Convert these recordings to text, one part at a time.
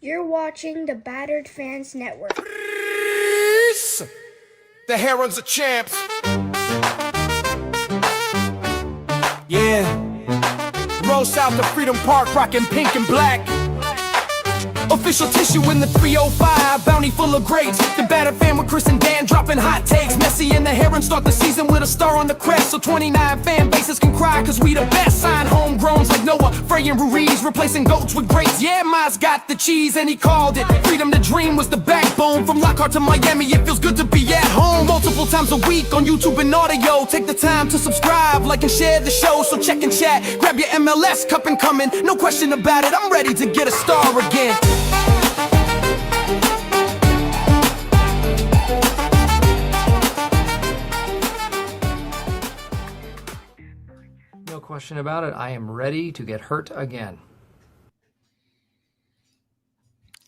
You're watching the Battered Fans Network. The Herons are champs. Yeah. Roll south to Freedom Park, rockin' pink and black. Official tissue in the 305, bounty full of greats. The Battered fan with Chris and Dan dropping hot takes. Messi and the Herons start the season with a star on the crest, so 29 fan bases can cry, cause we the best. Sign homegrowns like Noah, Frey and Ruiz, replacing goats with greats. Yeah, Miles got the cheese and he called it. Freedom to dream was the backbone. From Lockhart to Miami, it feels good to be at home. Multiple times a week on YouTube and audio. Take the time to subscribe, like and share the show. So check and chat, grab your MLS cup and come in. No question about it, I'm ready to get a star again. No question about it. I am ready to get hurt again.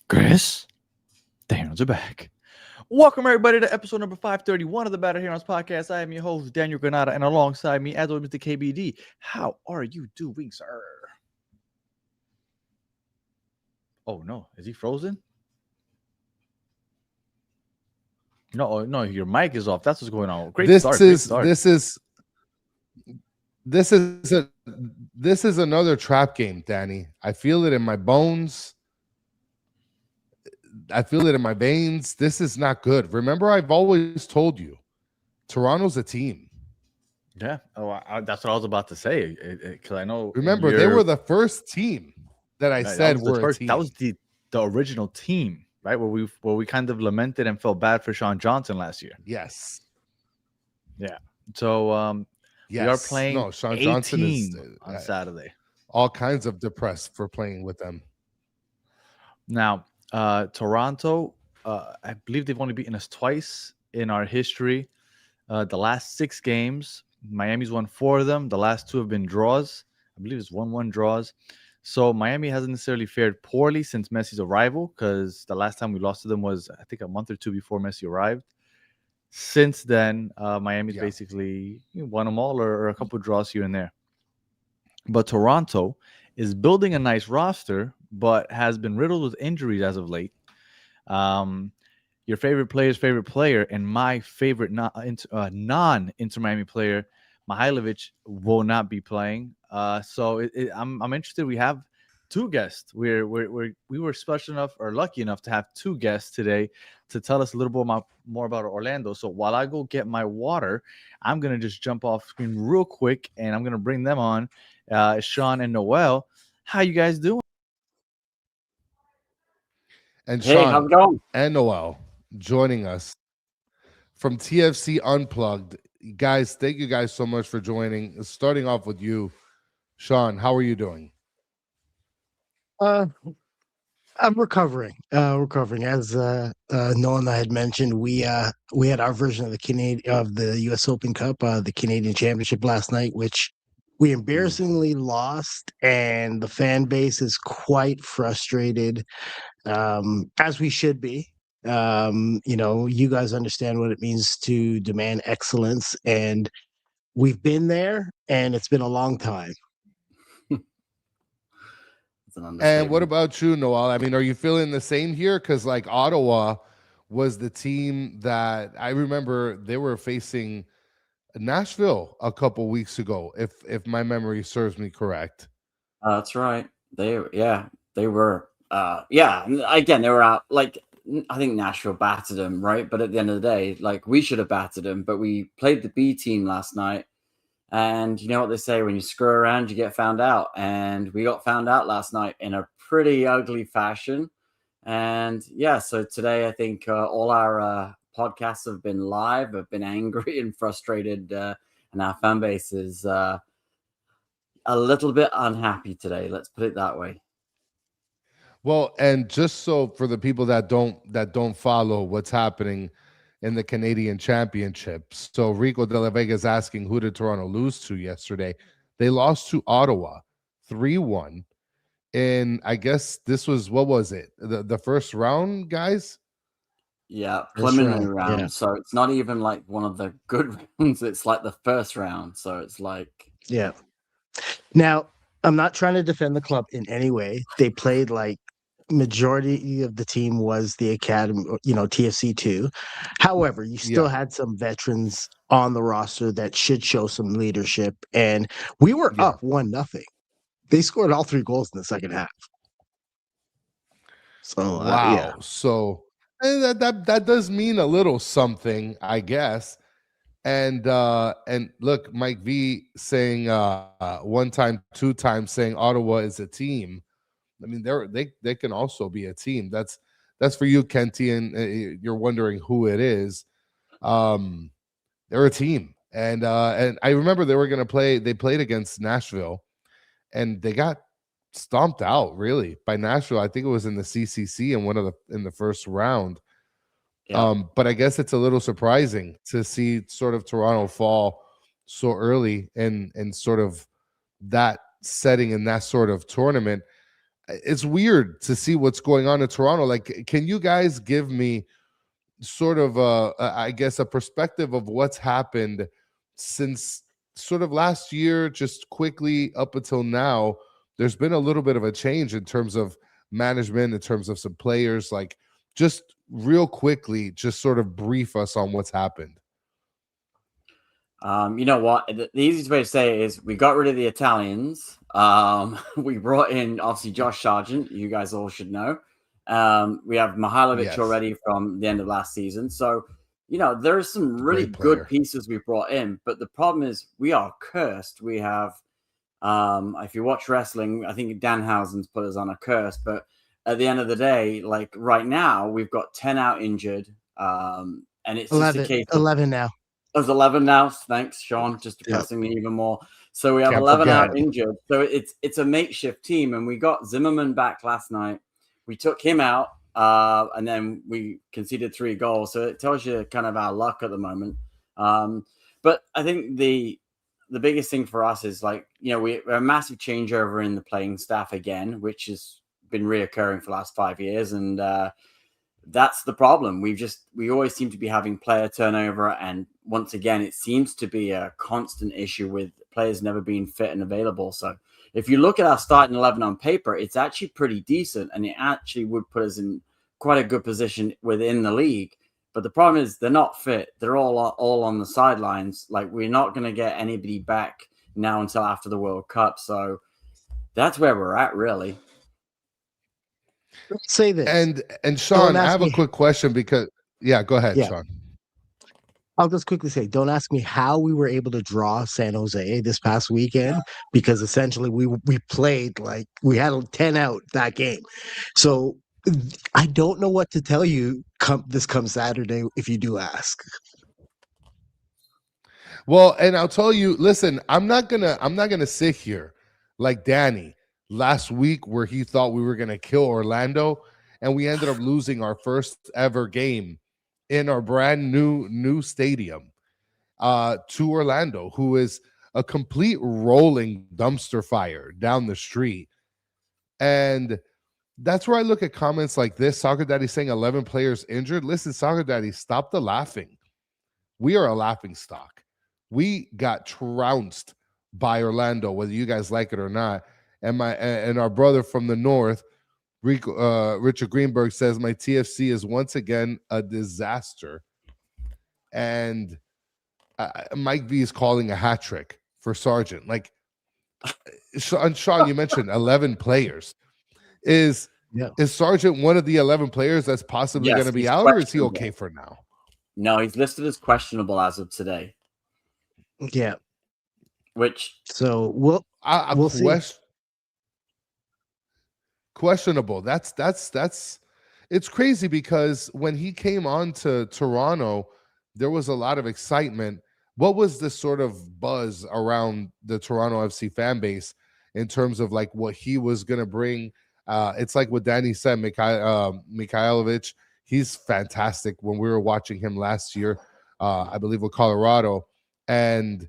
Chris, the Herons are back. Welcome, everybody, to episode number 531 of the Battered Herons podcast. I am your host, Daniel Granada, and alongside me, as always, Mr. KBD. How are you doing, sir? Oh, no. Is he frozen? No, your mic is off. That's what's going on. Great start. This is another trap game, Danny. I feel it in my bones. I feel it in my veins. This is not good. Remember, I've always told you, Toronto's a team. Yeah. Oh, that's what I was about to say. Because I know. Remember, they were the first team that I said were a team. That was the original team, right? Where we kind of lamented and felt bad for Sean Johnson last year. Yes. Yeah. So we are playing Sean Johnson is on Saturday. All kinds of depressed for playing with them. Now, Toronto, I believe they've only beaten us twice in our history. The last 6 games, Miami's won 4 of them. The last 2 have been draws. I believe it's 1-1 draws. So Miami hasn't necessarily fared poorly since Messi's arrival, because the last time we lost to them was, I think, a month or 2 before Messi arrived. Since then, Miami's basically won them all, or a couple of draws here and there. But Toronto is building a nice roster, but has been riddled with injuries as of late. Your favorite player's favorite player and my favorite non-Inter Miami player, Mihailovic, will not be playing. So I'm interested. We have 2 guests. We were special enough or lucky enough to have 2 guests today to tell us a little bit more about Orlando. So while I go get my water, I'm gonna just jump off screen real quick, and I'm gonna bring them on. Sean and Noel, how you guys doing? And Hey, Sean how's it going? and Noel joining us from TFC Unplugged. Guys, thank you guys so much for joining. Starting off with you, Sean, how are you doing? I'm recovering. As Noah and I had mentioned, we had our version of the U.S. Open Cup, the Canadian Championship last night, which we embarrassingly lost, and the fan base is quite frustrated, as we should be. You guys understand what it means to demand excellence, and we've been there, and it's been a long time. And what about you, Noel? I mean, are you feeling the same here? Because like Ottawa was the team that I remember they were facing Nashville a couple weeks ago, if my memory serves me correct. That's right. They were. Again, they were out. Like, I think Nashville battered them, right? But at the end of the day, like, we should have battered them. But we played the B team last night. And you know what they say, when you screw around, you get found out. And we got found out last night in a pretty ugly fashion. And yeah, so today I think all our podcasts have been live, have been angry and frustrated. And our fan base is a little bit unhappy today. Let's put it that way. Well, and just so for the people that don't follow what's happening in the Canadian Championships. So Rico de la Vega is asking, who did Toronto lose to yesterday? They lost to Ottawa 3-1. And I guess this was, what was it? The first round, guys? Yeah, preliminary round. Yeah. So it's not even like one of the good rounds. It's like the first round. So it's like... Yeah. Now, I'm not trying to defend the club in any way. They played like majority of the team was the academy, TFC 2. However, you still Yeah, had some veterans on the roster that should show some leadership, and we were yeah. up 1-0. They scored all 3 goals in the second half. So, yeah. Wow. So that does mean a little something, I guess. And look, Mike V saying one time, 2 times saying Ottawa is a team. I mean, they can also be a team. That's for you, Kenty, and you're wondering who it is. They're a team, and I remember they were going to play. They played against Nashville, and they got stomped out really by Nashville. I think it was in the CCC in the first round. Yeah. But I guess it's a little surprising to see sort of Toronto fall so early in sort of that setting in that sort of tournament. It's weird to see what's going on in Toronto. Like, can you guys give me sort of I guess a perspective of what's happened since sort of last year, just quickly up until now? There's been a little bit of a change in terms of management, in terms of some players. Like, just real quickly, just sort of brief us on what's happened. You know what? The easiest way to say it is we got rid of the Italians. We brought in obviously Josh Sargent. You guys all should know. We have Mihailovic Yes. already from the end of last season. So, there are some really Great player. good pieces we brought in. But the problem is we are cursed. We have, if you watch wrestling, I think Danhausen's put us on a curse. But at the end of the day, like right now, we've got 10 out injured. And it's just a case of 11 now. There's 11 now. Thanks, Sean, just depressing me even more. So we have Can't 11 forget. out injured. So it's a makeshift team, and we got Zimmerman back last night. We took him out, and then we conceded 3 goals. So it tells you kind of our luck at the moment. But I think the biggest thing for us is we're a massive changeover in the playing staff again, which has been reoccurring for the last 5 years, and that's the problem. We always seem to be having player turnover, and once again, it seems to be a constant issue with players never being fit and available. So if you look at our starting 11 on paper, it's actually pretty decent, and it actually would put us in quite a good position within the league. But the problem is they're not fit. They're all on the sidelines. Like, we're not going to get anybody back now until after the World Cup. So that's where we're at, really. Say this. And Sean, Don't I ask have a me- quick question because go ahead, Yeah. Sean. I'll just quickly say, don't ask me how we were able to draw San Jose this past weekend, because essentially we played like we had 10 out that game. So I don't know what to tell you come Saturday if you do ask. Well, and I'll tell you, listen, I'm not gonna sit here like Danny last week where he thought we were gonna kill Orlando, and we ended up losing our first ever game in our brand new stadium to Orlando, who is a complete rolling dumpster fire down the street. And that's where I look at comments like this. Soccer Daddy saying 11 players injured. Listen, Soccer Daddy, stop the laughing. We are a laughing stock. We got trounced by Orlando, whether you guys like it or not. And our brother from the north, Richard Greenberg, says my TFC is once again a disaster. And Mike V is calling a hat trick for Sargent. Like, Sean, you mentioned 11 players. Is Sargent one of the 11 players that's possibly going to be out, or is he okay for now? No, he's listed as questionable as of today. Yeah. Which we'll see. Questionable. That's it's crazy, because when he came on to Toronto, there was a lot of excitement. What was the sort of buzz around the Toronto FC fan base in terms of like what he was going to bring? It's like what Danny said, Mihailovic, he's fantastic. When we were watching him last year, I believe with Colorado, and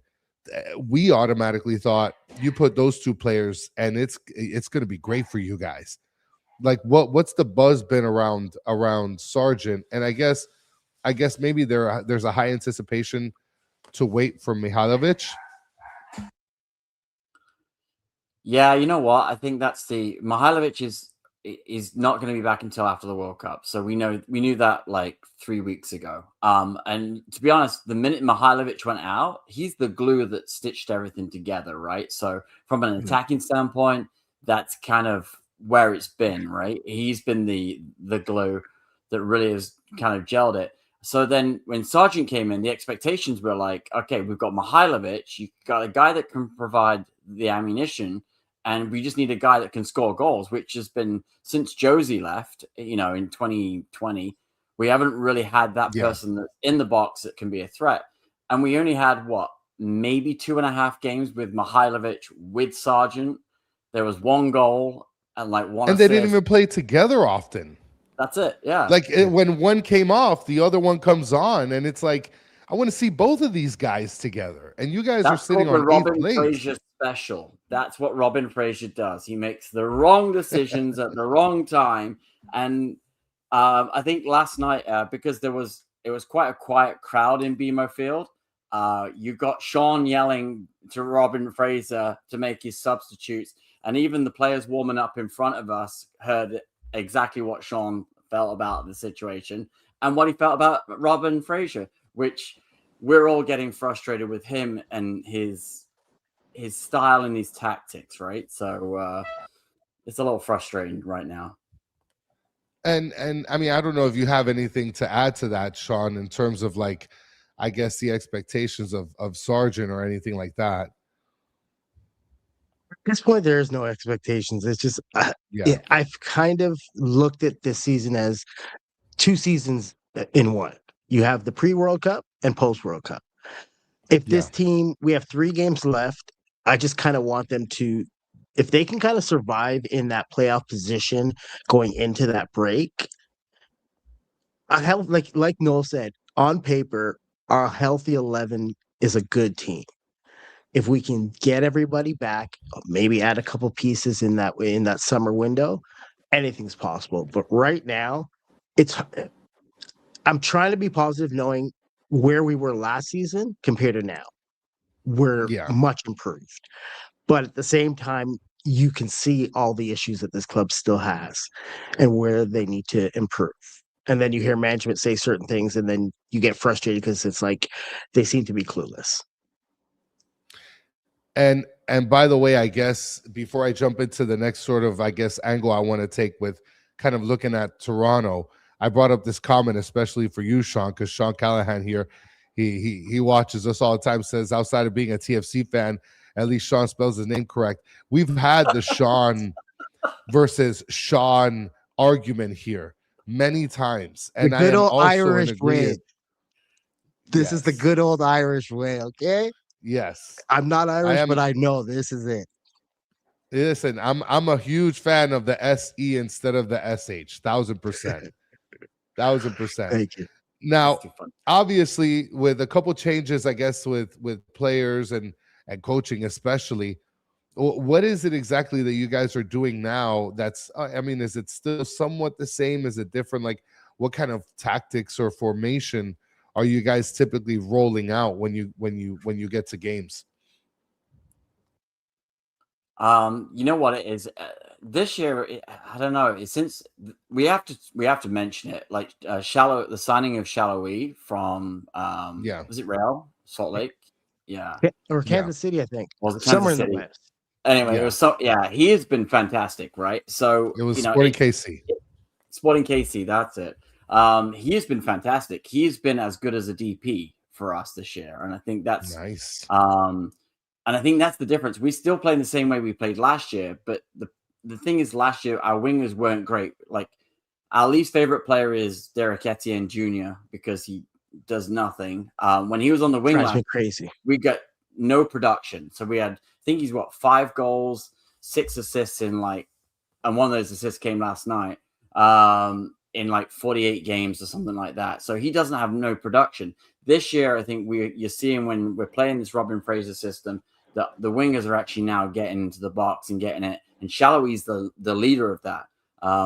we automatically thought you put those 2 players and it's going to be great for you guys. Like, what's the buzz been around Sargent? And I guess maybe there's a high anticipation to wait for Mihailovic. Yeah, you know what? I think that's Mihailovic is is not going to be back until after the World Cup. So we knew that like 3 weeks ago. And to be honest, the minute Mihailovic went out, he's the glue that stitched everything together, right? So from an attacking standpoint, that's kind of where it's been, right? He's been the glue that really has kind of gelled it. So then when Sargent came in, the expectations were like, okay, we've got Mihailovic, you've got a guy that can provide the ammunition, and we just need a guy that can score goals, which has been since Josie left, in 2020. We haven't really had that person that's in the box that can be a threat. And we only had, maybe 2.5 games with Mihailovic, with Sargent. There was 1 goal and like 1 And assist. they didn't even play together often. That's it, yeah. Like when one came off, the other one comes on, and it's like, I want to see both of these guys together. And you guys are sitting on Robin 8th place. Fraser special. That's what Robin Fraser does. He makes the wrong decisions at the wrong time. And I think last night, because it was quite a quiet crowd in BMO Field, you got Sean yelling to Robin Fraser to make his substitutes. And even the players warming up in front of us heard exactly what Sean felt about the situation and what he felt about Robin Fraser, which we're all getting frustrated with him and his style and his tactics, right? So it's a little frustrating right now. And I mean, I don't know if you have anything to add to that, Sean, in terms of like, I guess the expectations of Sargent or anything like that. At this point, there is no expectations. It's just, I've kind of looked at this season as 2 seasons in one. You have the pre-World Cup and post-World Cup. If this team, we have 3 games left, I just kind of want them to, if they can kind of survive in that playoff position going into that break, like Noel said, on paper, our healthy 11 is a good team. If we can get everybody back, maybe add a couple pieces in that summer window, anything's possible. But right now, I'm trying to be positive, knowing where we were last season compared to now. We're much improved. But at the same time, you can see all the issues that this club still has and where they need to improve. And then you hear management say certain things, and then you get frustrated because it's like they seem to be clueless. And by the way, I guess before I jump into the next sort of, I guess, angle I want to take with kind of looking at Toronto, I brought up this comment especially for you, Sean, because Sean Callahan here, he watches us all the time, says outside of being a TFC fan, at least Sean spells his name correct. We've had the Sean versus Sean argument here many times. And the good I am old also Irish in agreement. way. This is the good old Irish way, okay? Yes. I'm not Irish, but I know this is it. Listen, I'm a huge fan of the SE instead of the SH. 1000%. 1000%. Thank you. Now, obviously, with a couple changes, I guess, with players and coaching especially, what is it exactly that you guys are doing now that's, I mean, is it still somewhat the same? Is it different? Like, what kind of tactics or formation are you guys typically rolling out when you get to games? You know what it is this year. I don't know. Since we have to mention it, like the signing of Shallowy from was it Real Salt Lake? Yeah, or Kansas City, I think. Was it somewhere Kansas in the City? West? Anyway, it was he has been fantastic, right? So it was Sporting KC. Sporting KC, that's it. He has been fantastic. He's been as good as a DP for us this year, and I think that's nice. And I think that's the difference. We still play the same way we played last year, but the thing is, last year our wingers weren't great. Like, our least favorite player is Derek Etienne Jr. because he does nothing. When he was on the wing line, crazy. We got no production. So we had, I think he's 5 goals, 6 assists and one of those assists came last night. In 48 games or something like that. So he doesn't have no production. This year, I think you're seeing when we're playing this Robin Fraser system, that the wingers are actually now getting into the box and getting it. And Shallowy's the leader of that.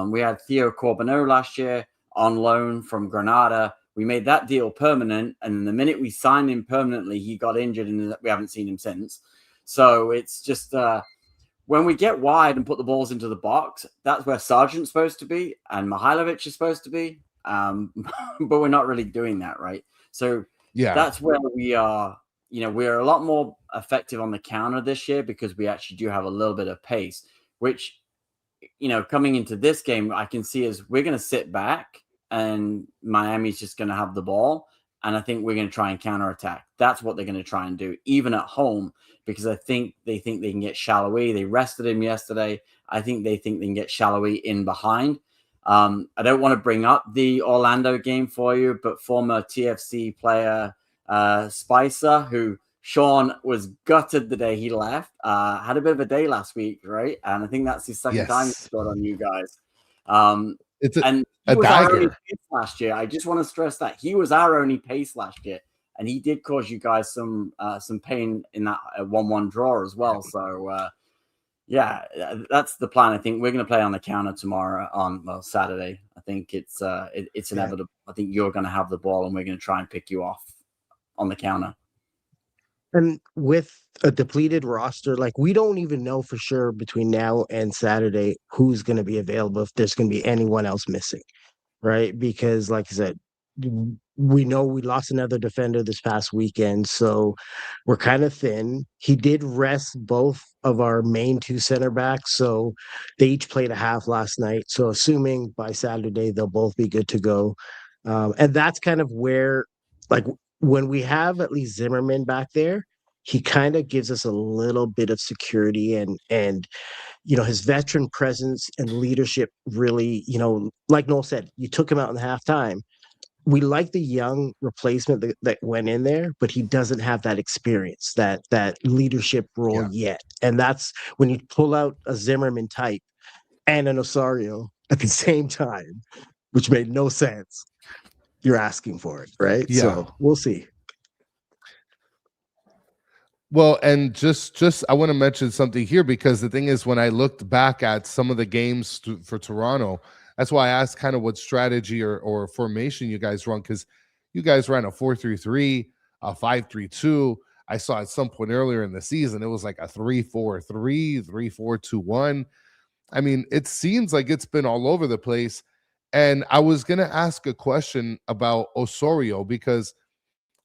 We had Theo Corbeneau last year on loan from Granada. We made that deal permanent. And the minute we signed him permanently, he got injured and we haven't seen him since. So it's just when we get wide and put the balls into the box, that's where Sargent's supposed to be and Mihailovic is supposed to be. But we're not really doing that, right? So that's where we are. We're a lot more effective on the counter this year because we actually do have a little bit of pace, which, coming into this game, I can see is we're going to sit back and Miami's just going to have the ball. And I think we're going to try and counterattack. That's what they're going to try and do, even at home, because I think they can get Shallowy. They rested him yesterday. I think they can get Shallowy in behind. I don't want to bring up the Orlando game for you, but former TFC player Spicer, who Sean was gutted the day he left, had a bit of a day last week, right? And I think that's his second time he scored on you guys. It's he was our only pace last year. I just want to stress that he was our only pace last year, and he did cause you guys some pain in that 1-1 draw as well. So that's the plan. I think we're going to play on the counter tomorrow on Saturday. I think it's inevitable. I think you're going to have the ball, and we're going to try and pick you off on the counter. And with a depleted roster, like we don't even know for sure between now and Saturday who's going to be available, if there's going to be anyone else missing, right? Because like I said, we know we lost another defender this past weekend, so we're kind of thin. He did rest both of our main two center backs, so they each played a half last night. So assuming by Saturday they'll both be good to go. And that's kind of where, like, when we have at least Zimmerman back there, he kind of gives us a little bit of security and his veteran presence and leadership really, like Noel said, you took him out in the halftime. We like the young replacement that went in there, but he doesn't have that experience, that leadership role yet. And that's when you pull out a Zimmerman type and an Osorio at the same time, which made no sense. You're asking for it, right? Yeah. So we'll see. Well, and just I want to mention something here, because the thing is, when I looked back at some of the games for Toronto, that's why I asked kind of what strategy or formation you guys run, because you guys ran a 4-3-3, a 5-3-2. I saw at some point earlier in the season it was like a 3-4-3, 3-4-2-1. I mean, it seems like it's been all over the place. And I was going to ask a question about Osorio, because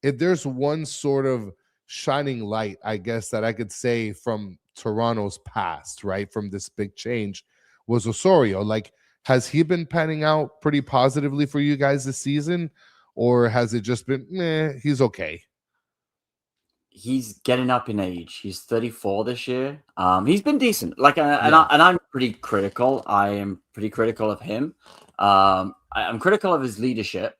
if there's one sort of shining light, I guess, that I could say from Toronto's past, right, from this big change, was Osorio. Like, has he been panning out pretty positively for you guys this season, or has it just been, he's okay? He's getting up in age. He's 34 this year. He's been decent. Like, and I'm pretty critical. I am pretty critical of him. I'm critical of his leadership,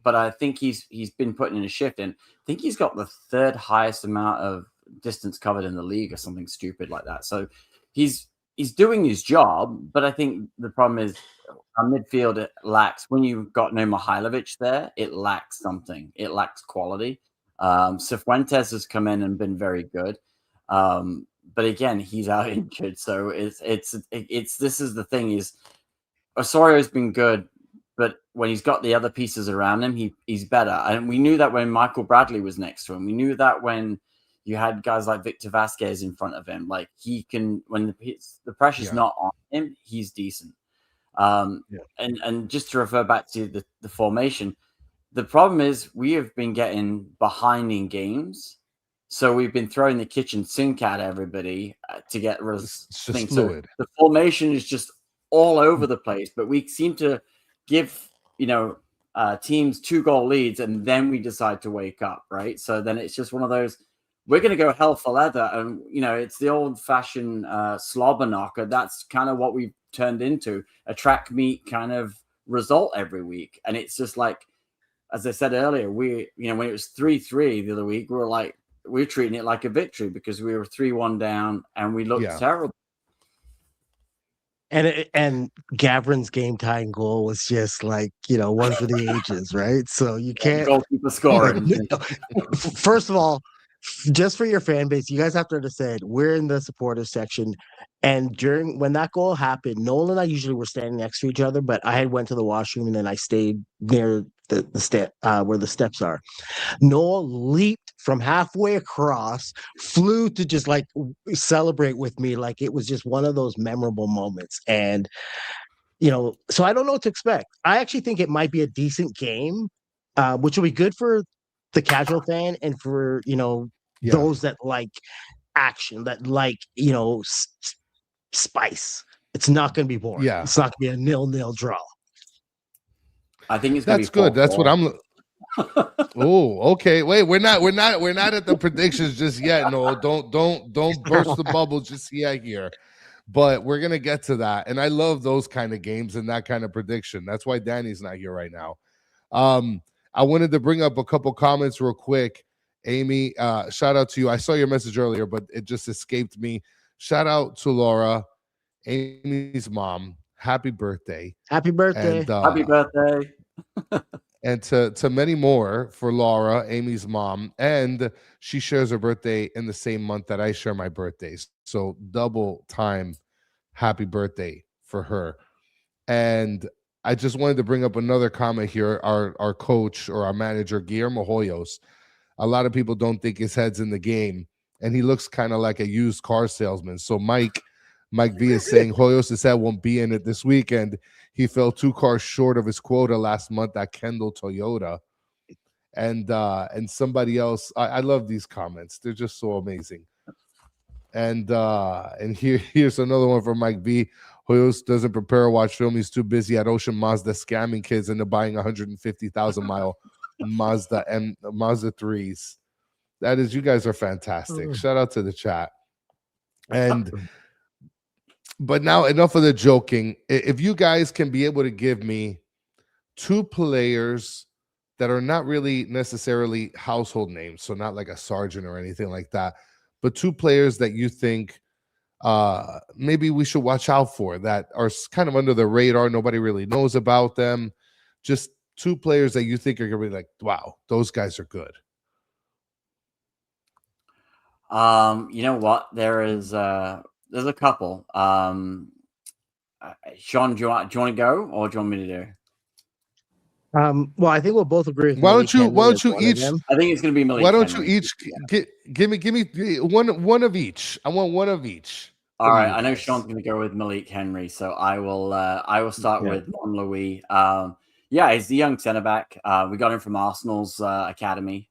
but I think he's been putting in a shift, and I think he's got the third highest amount of distance covered in the league or something stupid like that. So he's doing his job, but I think the problem is our midfield, it lacks, when you've got no Mihailovic there, it lacks something. It lacks quality. Cifuentes has come in and been very good. But again, he's out injured. So it's this is the thing, is Osorio's been good, but when he's got the other pieces around him, he's better. And we knew that when Michael Bradley was next to him. We knew that when you had guys like Victor Vasquez in front of him, like he can, when the pressure's not on him, he's decent. And just to refer back to the formation, the problem is we have been getting behind in games. So we've been throwing the kitchen sink at everybody to get It's just things. fluid. So the formation is just all over the place, but we seem to give teams 2-goal leads, and then we decide to wake up, right? So then it's just one of those, we're going to go hell for leather, and it's the old-fashioned slobber knocker. That's kind of what we've turned into, a track meet kind of result every week. And it's just like, as I said earlier, we when it was 3-3 the other week, we're treating it like a victory because we were 3-1 down and we looked terrible. And Gavrin's game tying goal was just like, one for the ages, right? So you can't goalkeeper scoring. First of all, just for your fan base, you guys have to understand, we're in the supporters section, and when that goal happened, Nolan and I usually were standing next to each other, but I had went to the washroom and then I stayed near the step where the steps are. Noah leaped from halfway across, flew to just like celebrate with me, like it was just one of those memorable moments. And so I don't know what to expect. I actually think it might be a decent game, which will be good for the casual fan and for Yeah. those that like action, that like spice. It's not going to be boring. Yeah. It's not going to be a 0-0 draw. I think it's going to That's be good. That's what 4-4. Oh, okay. Wait, we're not at the predictions just yet. No, don't burst the bubble just yet here. But we're gonna get to that. And I love those kind of games and that kind of prediction. That's why Danny's not here right now. I wanted to bring up a couple comments real quick. Amy, shout out to you. I saw your message earlier, but it just escaped me. Shout out to Laura, Amy's mom. Happy birthday. Happy birthday. And, Happy birthday. and to many more for Laura, Amy's mom. And she shares her birthday in the same month that I share my birthdays. So double time happy birthday for her. And I just wanted to bring up another comment here. Our coach or our manager, Guillermo Hoyos, a lot of people don't think his head's in the game, and he looks kind of like a used car salesman. So Mike V is saying Hoyos' head won't be in it this weekend. He fell 2 cars short of his quota last month at Kendall Toyota. And somebody else, I love these comments. They're just so amazing. And here's another one from Mike V. Hoyos doesn't prepare or watch film. He's too busy at Ocean Mazda scamming kids into buying 150,000-mile Mazda 3s. That is, you guys are fantastic. Shout out to the chat. But now enough of the joking. If you guys can be able to give me 2 players that are not really necessarily household names, so not like a Sargent or anything like that, but 2 players that you think maybe we should watch out for, that are kind of under the radar, nobody really knows about them, just 2 players that you think are going to be like, wow, those guys are good. You know what? There's a couple. Sean, do you want to go, or do you want me to do? Well, I think we'll both agree. Why don't you each? I think it's going to be Malik. Why don't Henry. you each give me one of each? I want one of each. All right, I know Sean's going to go with Malik Henry, so I will start with Don Louis. Yeah, he's the young centre back. We got him from Arsenal's academy.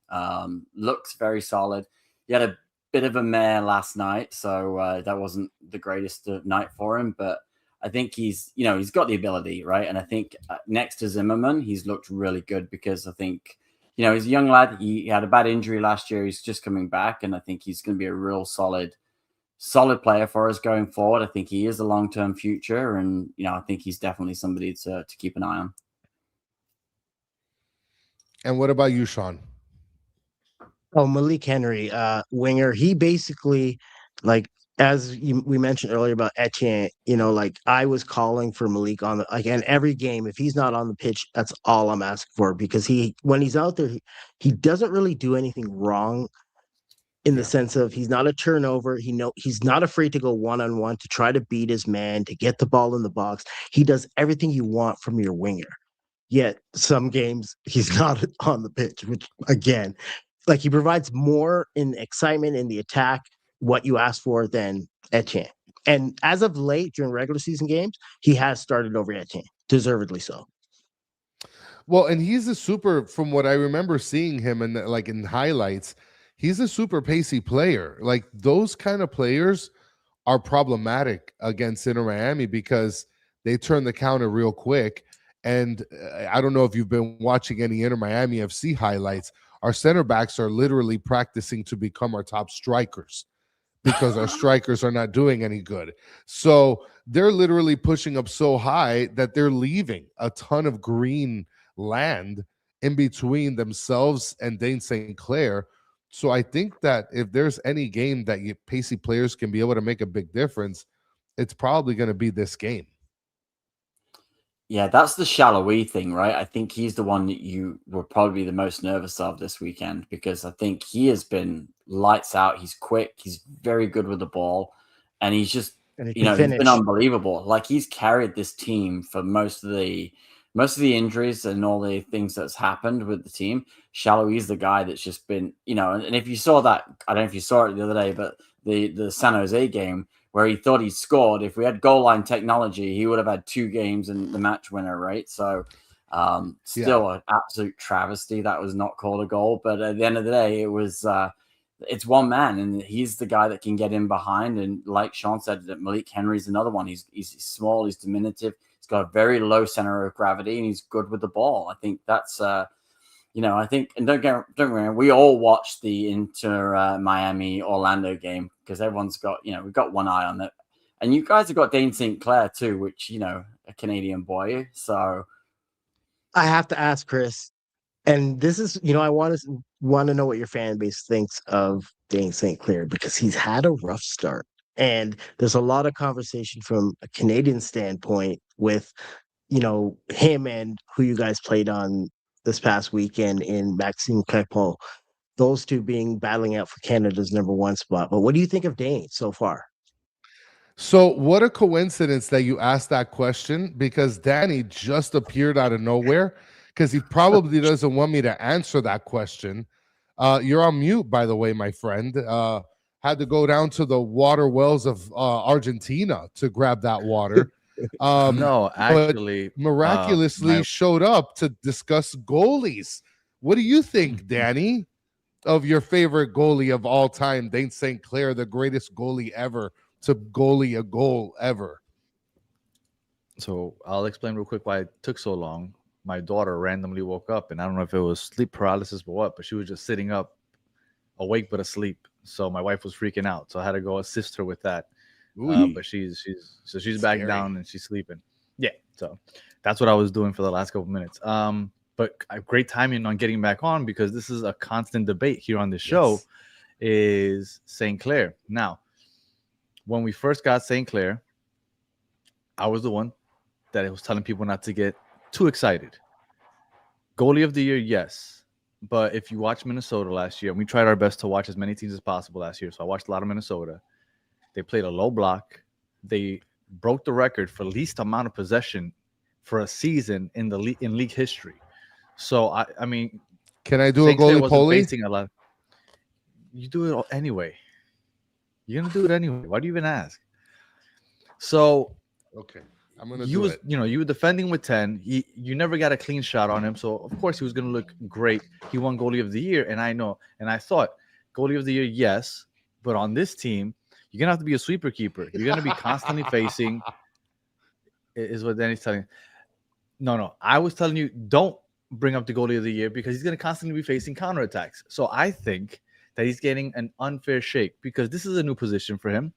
Looks very solid. He had a bit of a mare last night, so that wasn't the greatest night for him, but I think he's got the ability, right? And I think next to Zimmerman, he's looked really good, because I think, he's a young lad. He had a bad injury last year. He's just coming back, and I think he's going to be a real solid player for us going forward. I think he is a long-term future, and, I think he's definitely somebody to keep an eye on. And what about you, Sean? Oh, Malik Henry, winger. He basically, like, as we mentioned earlier about Etienne, like, I was calling for Malik on the, like, and every game, if he's not on the pitch, that's all I'm asking for, because when he's out there, he doesn't really do anything wrong, in the sense of he's not a turnover. He's not afraid to go one-on-one to try to beat his man, to get the ball in the box. He does everything you want from your winger. Yet some games he's not on the pitch, which, again, like, he provides more in excitement in the attack, what you asked for, than Etienne. And as of late, during regular season games, he has started over Etienne, deservedly so. Well, and he's a super, from what I remember seeing him in highlights, he's a super pacey player. Like, those kind of players are problematic against Inter Miami, because they turn the counter real quick. And I don't know if you've been watching any Inter Miami FC highlights. Our center backs are literally practicing to become our top strikers, because our strikers are not doing any good. So they're literally pushing up so high that they're leaving a ton of green land in between themselves and Dane St. Clair. So I think that if there's any game that pacey players can be able to make a big difference, it's probably going to be this game. Yeah, that's the Shalawi thing, right? I think he's the one that you were probably the most nervous of this weekend, because I think he has been lights out. He's quick. He's very good with the ball. And he's just, he's been unbelievable. Like, he's carried this team for most of the most of the injuries and all the things that's happened with the team, Shallowy's the guy that's just been, and if you saw that, I don't know if you saw it the other day, but the San Jose game where he thought he scored, if we had goal line technology, he would have had 2 games and the match winner, right? So still an absolute travesty that was not called a goal. But at the end of the day, it was it's one man, and he's the guy that can get in behind. And like Sean said, that Malik Henry's another one. He's small, he's diminutive, he's got a very low center of gravity, and he's good with the ball. I think that's I think, and don't get me wrong, we all watched the Inter Miami Orlando game because everyone's got, we've got one eye on it. And you guys have got Dane St. Clair too, which, a Canadian boy. So I have to ask Chris, and this is, I want to know what your fan base thinks of Dane St. Clair, because he's had a rough start. And there's a lot of conversation from a Canadian standpoint with, him and who you guys played on this past weekend in Maxime Claypole, those two battling out for Canada's #1 spot. But what do you think of Dane so far? So what a coincidence that you asked that question, because Danny just appeared out of nowhere, because he probably doesn't want me to answer that question. You're on mute, by the way, my friend. Had to go down to the water wells of Argentina to grab that water. No, actually, miraculously showed up to discuss goalies. What do you think, Danny, of your favorite goalie of all time, Dane St. Clair, the greatest goalie ever to goalie a goal ever? So I'll explain real quick why it took so long. My daughter randomly woke up, and I don't know if it was sleep paralysis or what, but she was just sitting up, awake but asleep. So my wife was freaking out, so I had to go assist her with that. But she's back down and she's sleeping. Yeah, so that's what I was doing for the last couple minutes. But great timing on getting back on, because this is a constant debate here on this show. Is St. Clair. Now, when we first got St. Clair, I was the one that was telling people not to get too excited. Goalie of the year, yes. But if you watch Minnesota last year, and we tried our best to watch as many teams as possible last year, so I watched a lot of Minnesota. They played a low block. They broke the record for least amount of possession for a season in the league history. So I mean, can I do a goalie polling? Facing a lot. You do it anyway. You're gonna do it anyway. Why do you even ask? So okay, I'm gonna do it. You were defending with 10. You never got a clean shot on him, so of course he was gonna look great. He won goalie of the year, and I thought goalie of the year, yes, but on this team, you're going to have to be a sweeper keeper. You're going to be constantly facing, is what Danny's telling you. No. I was telling you, don't bring up the goalie of the year, because he's going to constantly be facing counterattacks. So I think that he's getting an unfair shake, because this is a new position for him.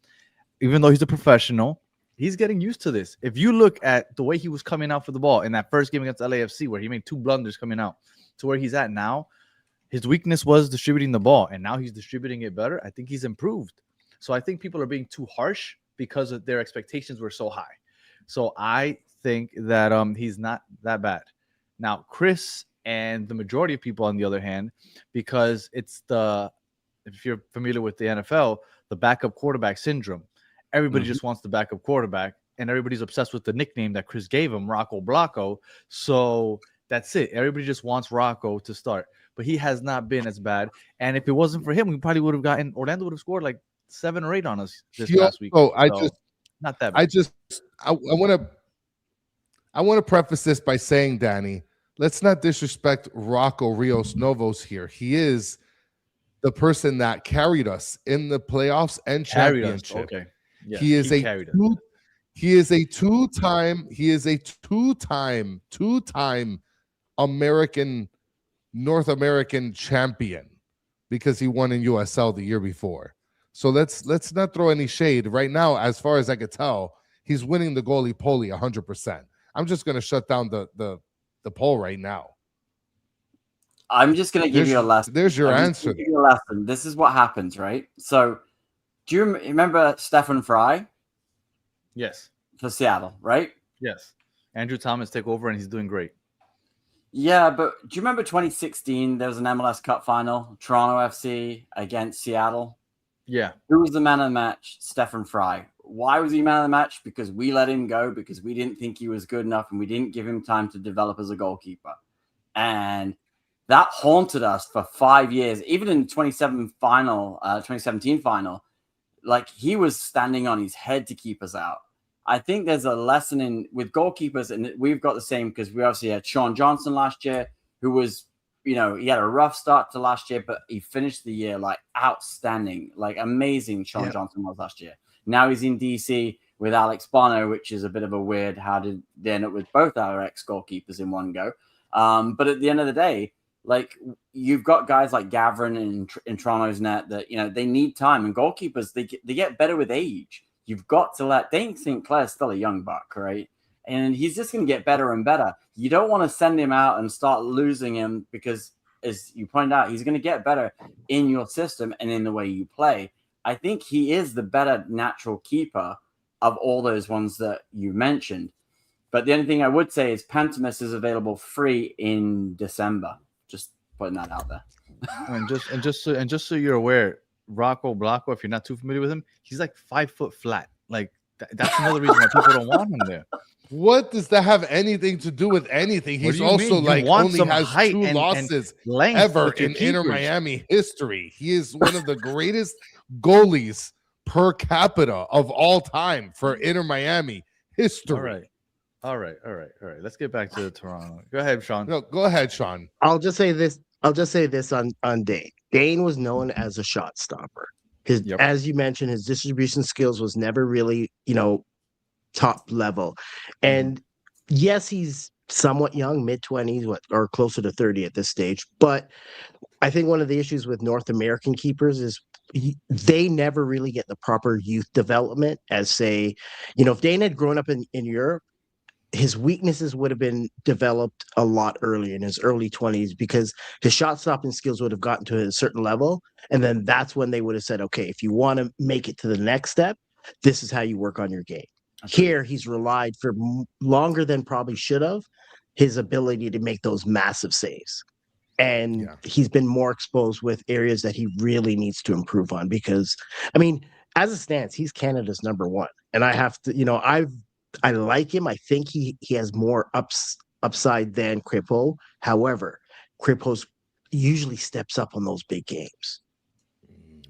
Even though he's a professional, he's getting used to this. If you look at the way he was coming out for the ball in that first game against LAFC, where he made 2 blunders coming out, to where he's at now, his weakness was distributing the ball, and now he's distributing it better. I think he's improved. So I think people are being too harsh because of their expectations were so high. So I think that he's not that bad. Now, Chris and the majority of people, on the other hand, because it's if you're familiar with the NFL, the backup quarterback syndrome. Everybody just wants the backup quarterback, and everybody's obsessed with the nickname that Chris gave him, Rocco Blocco. So that's it. Everybody just wants Rocco to start. But he has not been as bad. And if it wasn't for him, we probably would have Orlando would have scored like 7 or 8 on us this past week. Oh, not that bad. I want to preface this by saying, Danny, let's not disrespect Rocco Rios Novos here. He is the person that carried us in the playoffs and championship. Okay. Yes, he is a two-time North American champion, because he won in USL the year before. So let's not throw any shade right now. As far as I could tell, he's winning the goalie poly 100%. I'm just going to shut down the poll right now. I'm just going to give you a lesson. There's your answer. Give you a lesson. This is what happens, right? So, do you remember Stefan Fry? Yes. For Seattle, right? Yes. Andrew Thomas took over, and he's doing great. Yeah, but do you remember 2016? There was an MLS Cup final, Toronto FC against Seattle. Yeah. Who was the man of the match? Stefan Fry. why was he man of the match? Because we let him go because we didn't think he was good enough and we didn't give him time to develop as a goalkeeper. And that haunted us for 5 years. Even in the 2017 final, like he was standing on his head to keep us out. I think there's a lesson with goalkeepers, and we've got the same because we obviously had Sean Johnson last year, who was, he had a rough start to last year, but he finished the year like outstanding, like amazing. Sean Johnson was last year. Now he's in DC with Alex Bono, which is a bit of a weird. How did they end up with both our ex-goalkeepers in one go? But at the end of the day, like you've got guys like Gavin in Toronto's net that, they need time, and goalkeepers, they get better with age. You've got to let Dane Sinclair's still a young buck, right? And he's just going to get better and better. You don't want to send him out and start losing him because, as you pointed out, he's going to get better in your system and in the way you play. I think he is the better natural keeper of all those ones that you mentioned. But the only thing I would say is Pantomis is available free in December. Just putting that out there. And just so you're aware, Rocco Blanco, if you're not too familiar with him, he's like 5 foot flat. Like that's another reason why people don't want him there. What does that have anything to do with anything? He's also like only has 2 losses ever in Inter Miami history. He is one of the greatest goalies per capita of all time for Inter Miami history. All right. Let's get back to Toronto. Go ahead, Sean. No, go ahead, Sean. I'll just say this on Dane. Dane was known as a shot stopper. As you mentioned, his distribution skills was never really, top level. And yes, he's somewhat young, mid-20s, or closer to 30 at this stage. But I think one of the issues with North American keepers is they never really get the proper youth development as, say, if Dane had grown up in Europe, his weaknesses would have been developed a lot earlier in his early 20s because his shot stopping skills would have gotten to a certain level. And then that's when they would have said, okay, if you want to make it to the next step, this is how you work on your game. Here, he's relied for longer than probably should have, his ability to make those massive saves. And he's been more exposed with areas that he really needs to improve on because, as it stands, he's Canada's #1. And I have to, I like him. I think he has more upside than Crépeau. However, Crépeau usually steps up on those big games.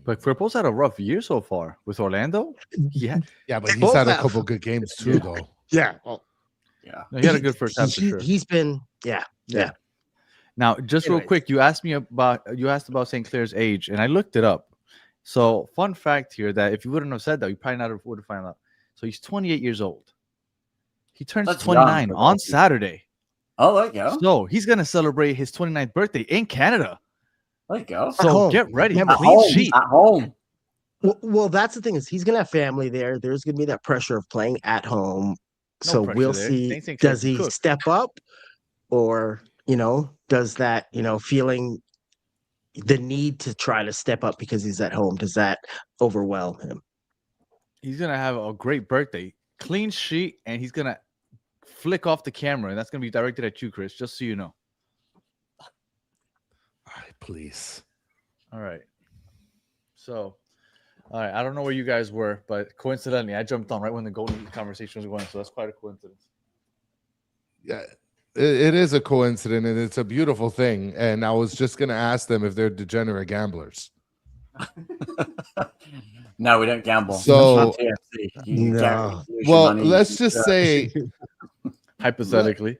But Crépeau's had a rough year so far with Orlando. Yeah, but he's had a couple good games too, though. Yeah. Well, no, he had a good first half for sure. He's been, yeah. Now, just real quick, you asked about St. Clair's age, and I looked it up. So, fun fact here that if you wouldn't have said that, you probably not would have found out. So he's 28 years old. He turns 29 on Saturday. Oh, there you go. So he's gonna celebrate his 29th birthday in Canada. There you go. So get ready. At home. Well, that's the thing is he's gonna have family there. There's gonna be that pressure of playing at home. So we'll see. Does he step up, or does that feeling the need to try to step up because he's at home? Does that overwhelm him? He's gonna have a great birthday, clean sheet, and he's gonna flick off the camera, and that's gonna be directed at you, Chris. Just so you know. All right, please. All right. So, all right. I don't know where you guys were, but coincidentally, I jumped on right when the golden conversation was going. So that's quite a coincidence. Yeah, it is a coincidence, and it's a beautiful thing. And I was just gonna ask them if they're degenerate gamblers. No, we don't gamble. So, no. Well, let's just say, hypothetically,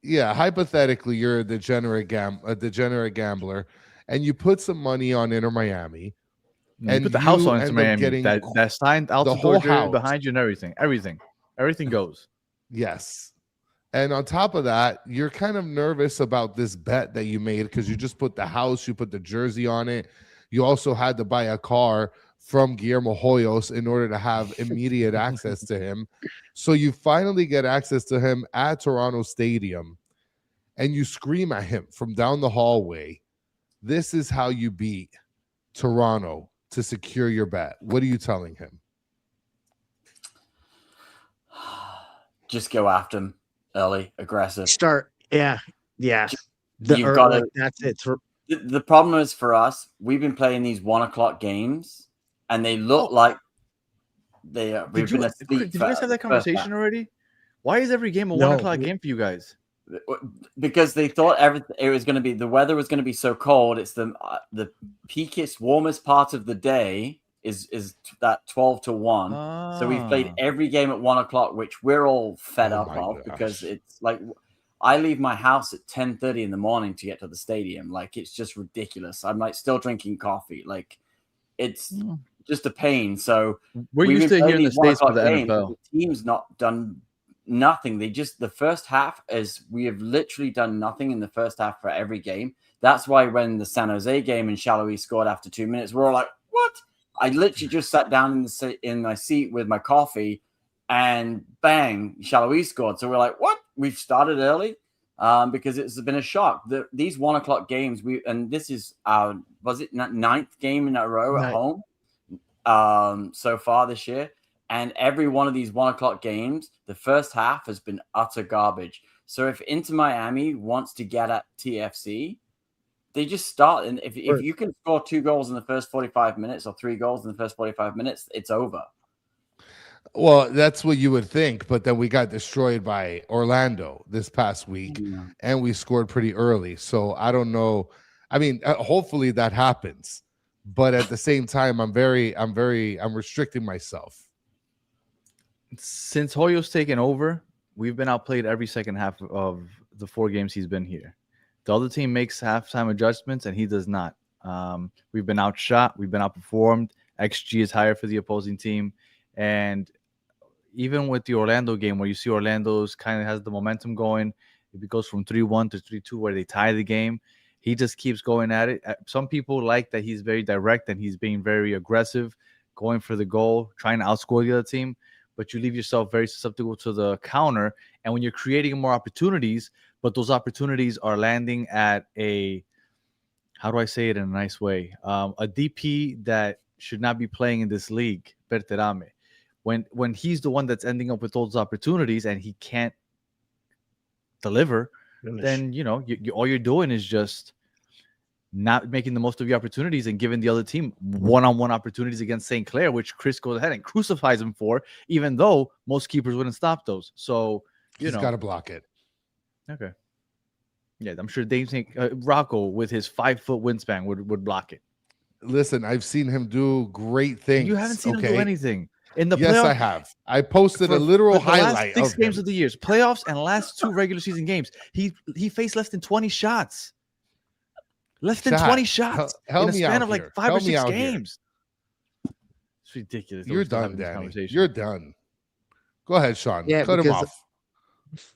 hypothetically, you're a degenerate gambler, and you put some money on Inter Miami, and you put the house on Inter Miami that signed out the whole house behind you and everything goes. Yes. And on top of that, you're kind of nervous about this bet that you made because you just put the house, you put the jersey on it. You also had to buy a car from Guillermo Hoyos in order to have immediate access to him. So you finally get access to him at Toronto Stadium, and you scream at him from down the hallway, this is how you beat Toronto to secure your bet. What are you telling him? Just go after him early, aggressive. Start, yeah. You've got it. That's it. The problem is for us, we've been playing these 1 o'clock games, and they look like we've been asleep. Did you guys have that conversation already? Why is every game a No, 1 o'clock game for you guys? Because they thought it was going to be, the weather was going to be so cold. It's the peakiest, warmest part of the day is that 12 to 1. So we've played every game at 1 o'clock, which we're all fed up of because it's like I leave my house at 10:30 in the morning to get to the stadium. Like, it's just ridiculous. I'm like still drinking coffee. Like, it's just a pain. So we're used to here in the States for the NFL. The team's not done nothing. The first half is we have literally done nothing in the first half for every game. That's why when the San Jose game and Shallowy scored after 2 minutes, we're all like, what? I literally just sat down in my seat with my coffee and bang, Shallowy scored. So we're like, what? We've started early because it's been a shock. These 1 o'clock games, and this is our, was it 9th game in a row at home so far this year. And every one of these 1 o'clock games, the first half has been utter garbage. So if Inter Miami wants to get at TFC, they just start. And if you can score 2 goals in the first 45 minutes or 3 goals in the first 45 minutes, it's over. Well, that's what you would think. But then we got destroyed by Orlando this past week, and we scored pretty early. So I don't know. I mean, hopefully that happens. But at the same time, I'm restricting myself. Since Hoyo's taken over, we've been outplayed every second half of the 4 games he's been here. The other team makes halftime adjustments, and he does not. We've been outshot. We've been outperformed. XG is higher for the opposing team. And even with the Orlando game, where you see Orlando's kind of has the momentum going, it goes from 3-1 to 3-2, where they tie the game. He just keeps going at it. Some people like that he's very direct and he's being very aggressive, going for the goal, trying to outscore the other team. But you leave yourself very susceptible to the counter. And when you're creating more opportunities, but those opportunities are landing at how do I say it in a nice way? A DP that should not be playing in this league, Berterame. When he's the one that's ending up with those opportunities and he can't deliver, then, all you're doing is just not making the most of your opportunities and giving the other team one-on-one opportunities against St. Clair, which Chris goes ahead and crucifies him for, even though most keepers wouldn't stop those. So, he's got to block it. Okay. Yeah, I'm sure Rocco with his 5-foot wingspan would block it. Listen, I've seen him do great things. You haven't seen him do anything. In the yes, playoffs, I have. I posted a literal highlight. Last 6 games of the years, playoffs, and last 2 regular season games, he faced less than 20 shots. Less than 20 shots in a span of like 5 or 6 games. It's ridiculous. You're done, Danny. You're done. Go ahead, Sean. Yeah, cut him off.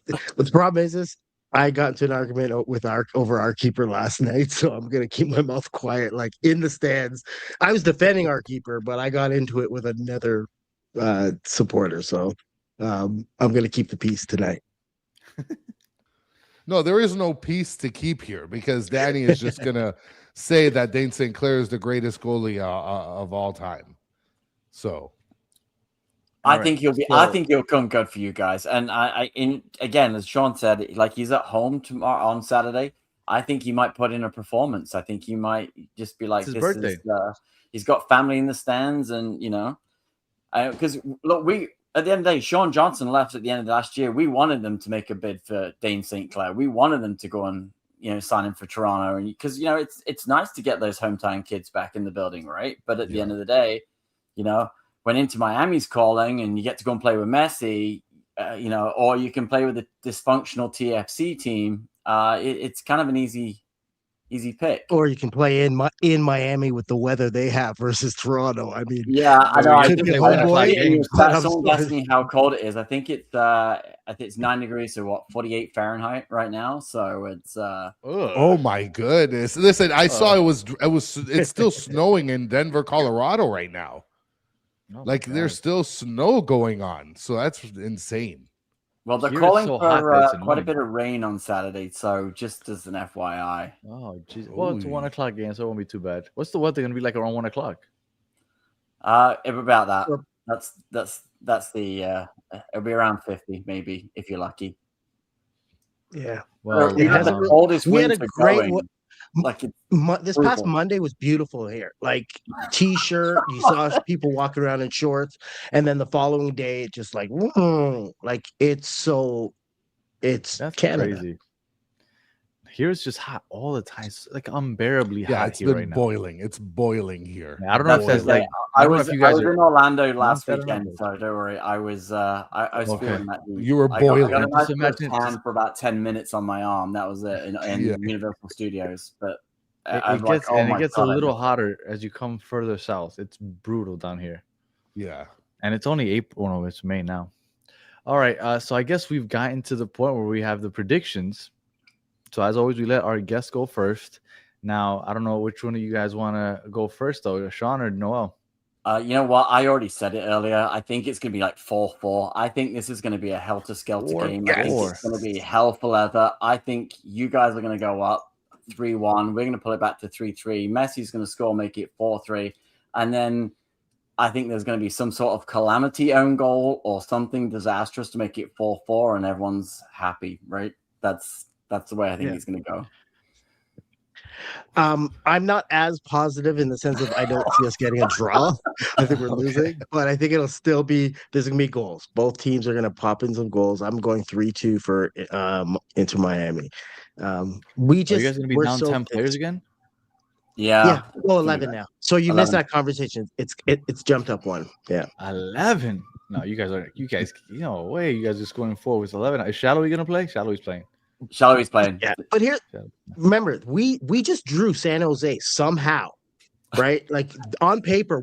But the problem is I got into an argument over our keeper last night, so I'm gonna keep my mouth quiet. Like in the stands, I was defending our keeper, but I got into it with another supporter, so I'm gonna keep the peace tonight. No, there is no peace to keep here because Danny is just gonna say that Dane St. Clair is the greatest goalie of all time. So, I think he'll come good for you guys. And again, as Sean said, like he's at home tomorrow on Saturday. I think he might put in a performance. I think he might just be like, it's his birthday. He's got family in the stands, and because look, at the end of the day, Sean Johnson left at the end of last year. We wanted them to make a bid for Dane St. Clair. We wanted them to go and sign him for Toronto, and because it's nice to get those hometown kids back in the building, right? But at the end of the day, when Inter Miami's calling and you get to go and play with Messi, or you can play with a dysfunctional TFC team, it's kind of an easy pick. Or you can play in Miami with the weather they have versus Toronto. I mean, yeah, I know. Someone asked me how cold it is. I think it's 9 degrees, so 48 Fahrenheit right now. So it's oh my goodness! Listen, I saw it's still snowing in Denver, Colorado right now. Oh like there's still snow going on, so that's insane. Well, they're calling for quite a bit of rain on Saturday, so just as an FYI. Oh, geez. Well, it's a 1 o'clock game, so it won't be too bad. What's the weather going to be like around 1 o'clock? About that. That's the it'll be around 50 maybe if you're lucky. Yeah. Well, we had the coldest winter going. Like it's This past brutal. Monday was beautiful here. Like t-shirt, you saw people walking around in shorts, and then the following day, it just like, like it's That's Canada. crazy. Here it's just hot all the time. It's like unbearably Yeah, hot it's here been right now. boiling. It's boiling here. I don't know if that's Boiling. like I don't know if you guys in are Orlando last fed enough. weekend, so don't worry. I was Okay. feeling that heat. You were I got a boiling. nice Just imagine- tan for about 10 minutes on my arm. That was it in Yeah. Universal Studios. But It gets oh and my it gets God, a I little missed it. hotter as you come further south. It's brutal down here. Yeah. And it's only April. Oh, no, it's May now. All right. So I guess we've gotten to the point where we have the predictions. So as always, we let our guests go first. Now, I don't know which one of you guys want to go first, though, Sean or Noel. You know what? I already said it earlier. I think it's going to be like 4-4. I think this is going to be a helter-skelter game. I think it's going to be hell for leather. I think you guys are going to go up 3-1. We're going to pull it back to 3-3. Messi's going to score, make it 4-3. And then I think there's going to be some sort of calamity own goal or something disastrous to make it 4-4, and everyone's happy, right? That's the way I think it's going to go. I'm not as positive in the sense of I don't see us getting a draw. I think we're losing, but I think it'll still be there's gonna be goals. Both teams are gonna pop in some goals. I'm going 3-2 for Inter Miami. We Are just you guys going to be we're down so 10 players again? yeah. Well, 11 now. So you 11. missed that conversation. It's jumped up one. Yeah. 11. No, you guys, no way. You guys are just going forward with 11. Is Shallowy going to play? Shallowy's playing. Shallowy's playing. Yeah. But here, remember, we just drew San Jose somehow, right? Like on paper,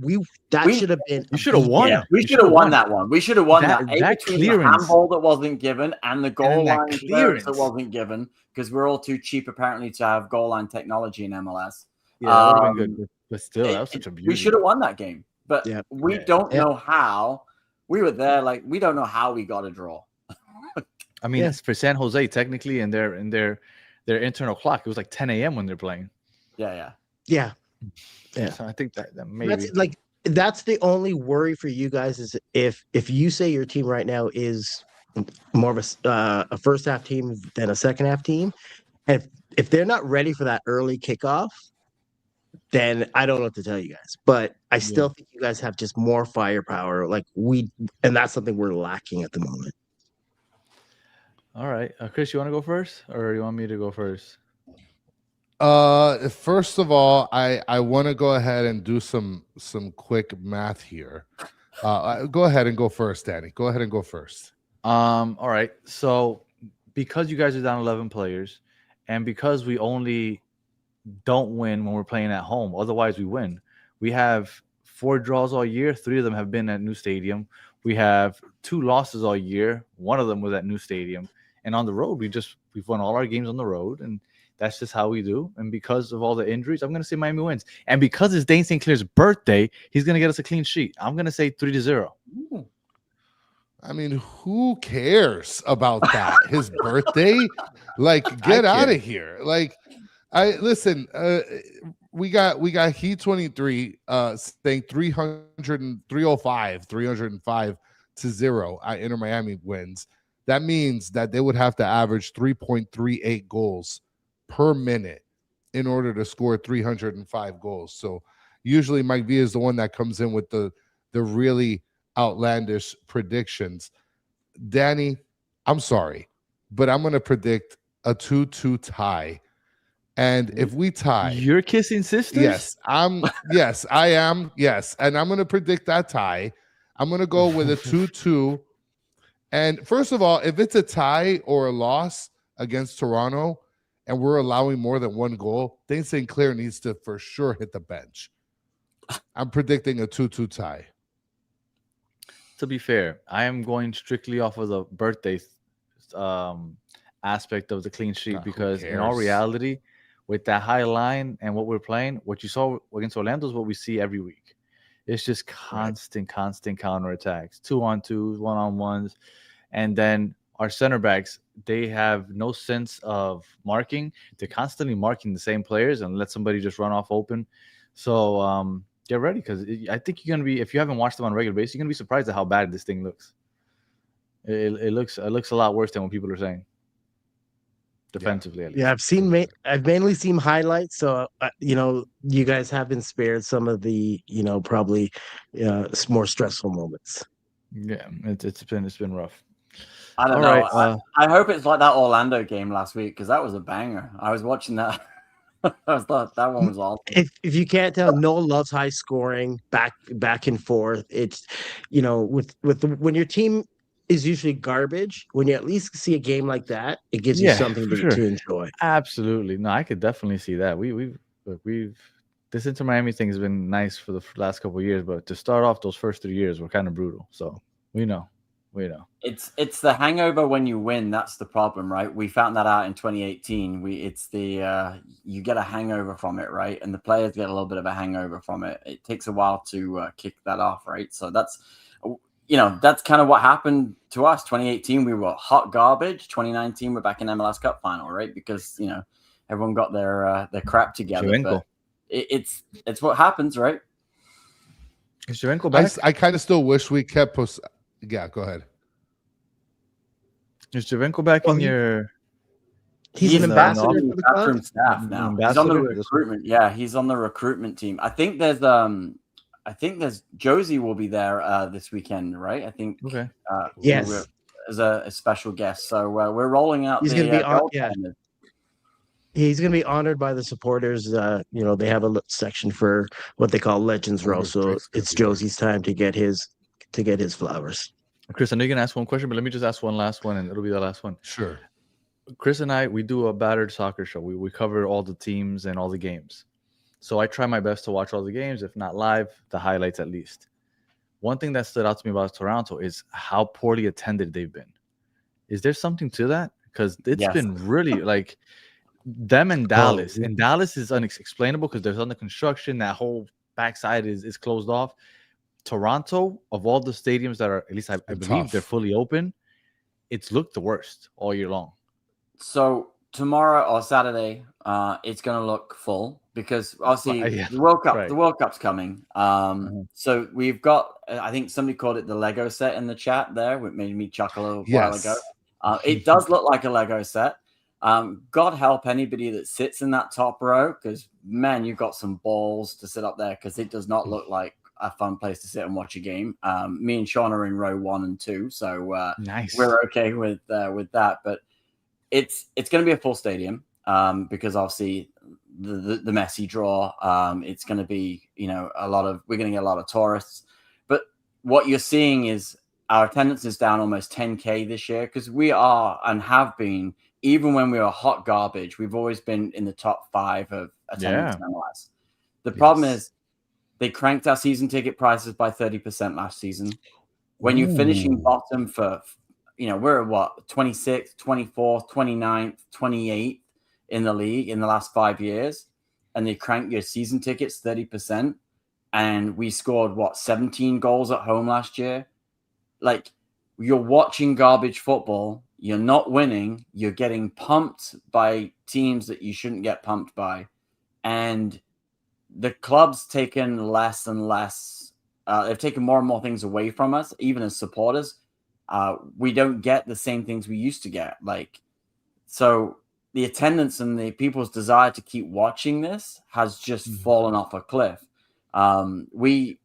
that should have been. You should have won. Yeah, we should have won that one. We should have won that. That Between clearance, the handball that wasn't given and the goal line clearance that wasn't given because we're all too cheap apparently to have goal line technology in MLS. Yeah, that would have been good. But still, that was such a beauty. We should have won that game, but we don't know how. We were there, like we don't know how we got a draw. I mean, it's for San Jose technically, and their internal clock. It was like 10 a.m. when they're playing. Yeah. So I think that maybe that's the only worry for you guys is if you say your team right now is more of a first half team than a second half team, and if they're not ready for that early kickoff, then I don't know what to tell you guys. But I still think you guys have just more firepower. And that's something we're lacking at the moment. All right, Chris, you want to go first, or you want me to go first? First of all, I want to go ahead and do some quick math here. Go ahead and go first, Danny. Go ahead and go first. All right. So because you guys are down 11 players, and because we only don't win when we're playing at home, otherwise we win. We have 4 draws all year. 3 of them have been at New Stadium. We have 2 losses all year. 1 of them was at New Stadium. And on the road, we've won all our games on the road, and that's just how we do. And because of all the injuries, I'm going to say Miami wins. And because it's Dane St. Clair's birthday, he's going to get us a clean sheet. I'm going to say 3-0. I mean, who cares about that? His birthday? Like, get out of here. Like, listen, we got Heat 23 saying 305 to 0 Inter Miami wins. That means that they would have to average 3.38 goals per minute in order to score 305 goals. So usually Mike V is the one that comes in with the really outlandish predictions. Danny, I'm sorry, but I'm going to predict a 2-2 tie. And if we tie, you're kissing sisters? Yes, yes, I am. Yes. And I'm going to predict that tie. I'm going to go with a 2-2. And first of all, if it's a tie or a loss against Toronto and we're allowing more than 1 goal, Dane St. Clair needs to for sure hit the bench. I'm predicting a 2-2 tie. To be fair, I am going strictly off of the birthday aspect of the clean sheet because in all reality, with that high line and what we're playing, what you saw against Orlando is what we see every week. It's just constant counterattacks, 2-on-2s, 1-on-1s. And then our center backs, they have no sense of marking. They're constantly marking the same players and let somebody just run off open. So get ready because I think you're going to be, if you haven't watched them on a regular basis, you're going to be surprised at how bad this thing looks. It looks a lot worse than what people are saying. defensively at least. Yeah, I've mainly seen highlights, so you guys have been spared some of the probably more stressful moments. Yeah, it's been rough. I don't All know. right, I hope it's like that Orlando game last week because that was a banger. I was watching that. I thought that one was awesome. If you can't tell, Noah loves high scoring, back and forth. It's when your team is usually garbage, when you at least see a game like that, it gives you Yeah, something for to, sure. to enjoy. Absolutely. No, I could definitely see that. We've this Inter Miami thing has been nice for the last couple of years, but to start off those first 3 years were kind of brutal. So we know. It's the hangover when you win. That's the problem, right? We found that out in 2018. It's the you get a hangover from it, right? And the players get a little bit of a hangover from it. It takes a while to kick that off, right? So that's kind of what happened to us. 2018, we were hot garbage. 2019, we're back in MLS Cup final, right? Because everyone got their crap together. But it's what happens, right? Is Jarenko back? I kind of still wish we kept Yeah, go ahead. Is Jarenko back in your? He's an ambassador on for the club. backroom staff now. He's on the recruitment. Yeah, he's on the recruitment team. I think there's Josie will be there this weekend, right? I think. Okay. Yes. As a special guest, so we're rolling out. He's going to be He's going to be honored by the supporters. They have a section for what they call Legends Row, so it's Josie's time to get his flowers. Chris, I know you're going to ask one question, but let me just ask one last one, and it'll be the last one. Sure. Chris and I, we do a battered soccer show. We cover all the teams and all the games. So I try my best to watch all the games, if not live, the highlights at least. One thing that stood out to me about Toronto is how poorly attended they've been. Is there something to that? Because it's been really like them and Dallas. And Dallas is unexplainable because there's under construction. That whole backside is closed off. Toronto, of all the stadiums that are, at least I believe they're fully open, it's looked the worst all year long. So tomorrow or Saturday, it's going to look full because obviously the World Cup, the World Cup's coming. So we've got, I think somebody called it the Lego set in the chat there, which made me chuckle a while ago. It does look like a Lego set. God help anybody that sits in that top row because, man, you've got some balls to sit up there because it does not look like a fun place to sit and watch a game. Me and Sean are in row 1 and 2, so nice. We're okay with that. But it's going to be a full stadium because obviously the Messi draw. It's going to be we're going to get a lot of tourists. But what you're seeing is our attendance is down almost 10K this year because we are and have been. Even when we were hot garbage, we've always been in the top 5 of attendance in MLS. The problem is they cranked our season ticket prices by 30% last season. When you're finishing bottom for, we're what, 26th, 24th, 29th, 28th in the league in the last 5 years, and they cranked your season tickets 30%, and we scored, 17 goals at home last year? Like, you're watching garbage football. You're not winning. You're getting pumped by teams that you shouldn't get pumped by. And the club's taken less and less. They've taken more and more things away from us, even as supporters. We don't get the same things we used to get. So the attendance and the people's desire to keep watching this has just fallen off a cliff. We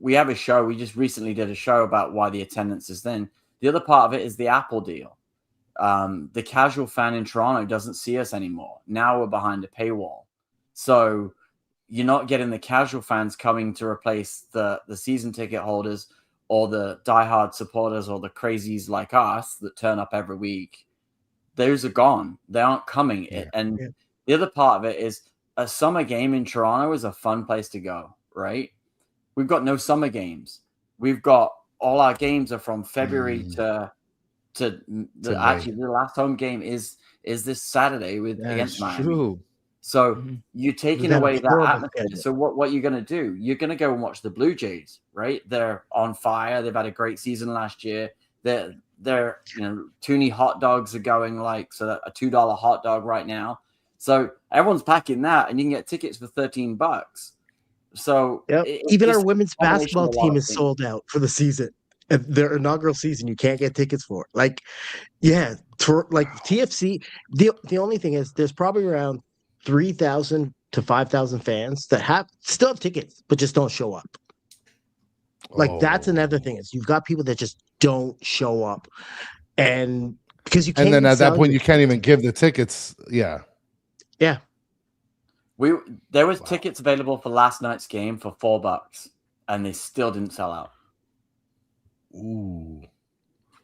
have a show. We just recently did a show about why the attendance is thin. The other part of it is the Apple deal. The casual fan in Toronto doesn't see us anymore. Now we're behind a paywall. So you're not getting the casual fans coming to replace the season ticket holders or the diehard supporters or the crazies like us that turn up every week. Those are gone. They aren't coming. The other part of it is a summer game in Toronto is a fun place to go, right? We've got no summer games. We've got all our games are from February to actually the last home game is this Saturday against Miami. True. So you're taking away that atmosphere. So what you're going to do? You're going to go and watch the Blue Jays, right? They're on fire. They've had a great season last year. They're Toonie hot dogs are going so that a $2 hot dog right now. So everyone's packing that, and you can get tickets for $13. So even our women's basketball team is sold out for the season. their inaugural season, you can't get tickets for. Like, yeah, like TFC. The only thing is, there's probably around 3,000 to 5,000 fans that still have tickets, but just don't show up. Like that's another thing is you've got people that just don't show up, and because you can't. And then even at that sell point, your you can't even tickets. give the tickets. Yeah. Yeah, There was tickets available for last night's game for $4, and they still didn't sell out. Ooh,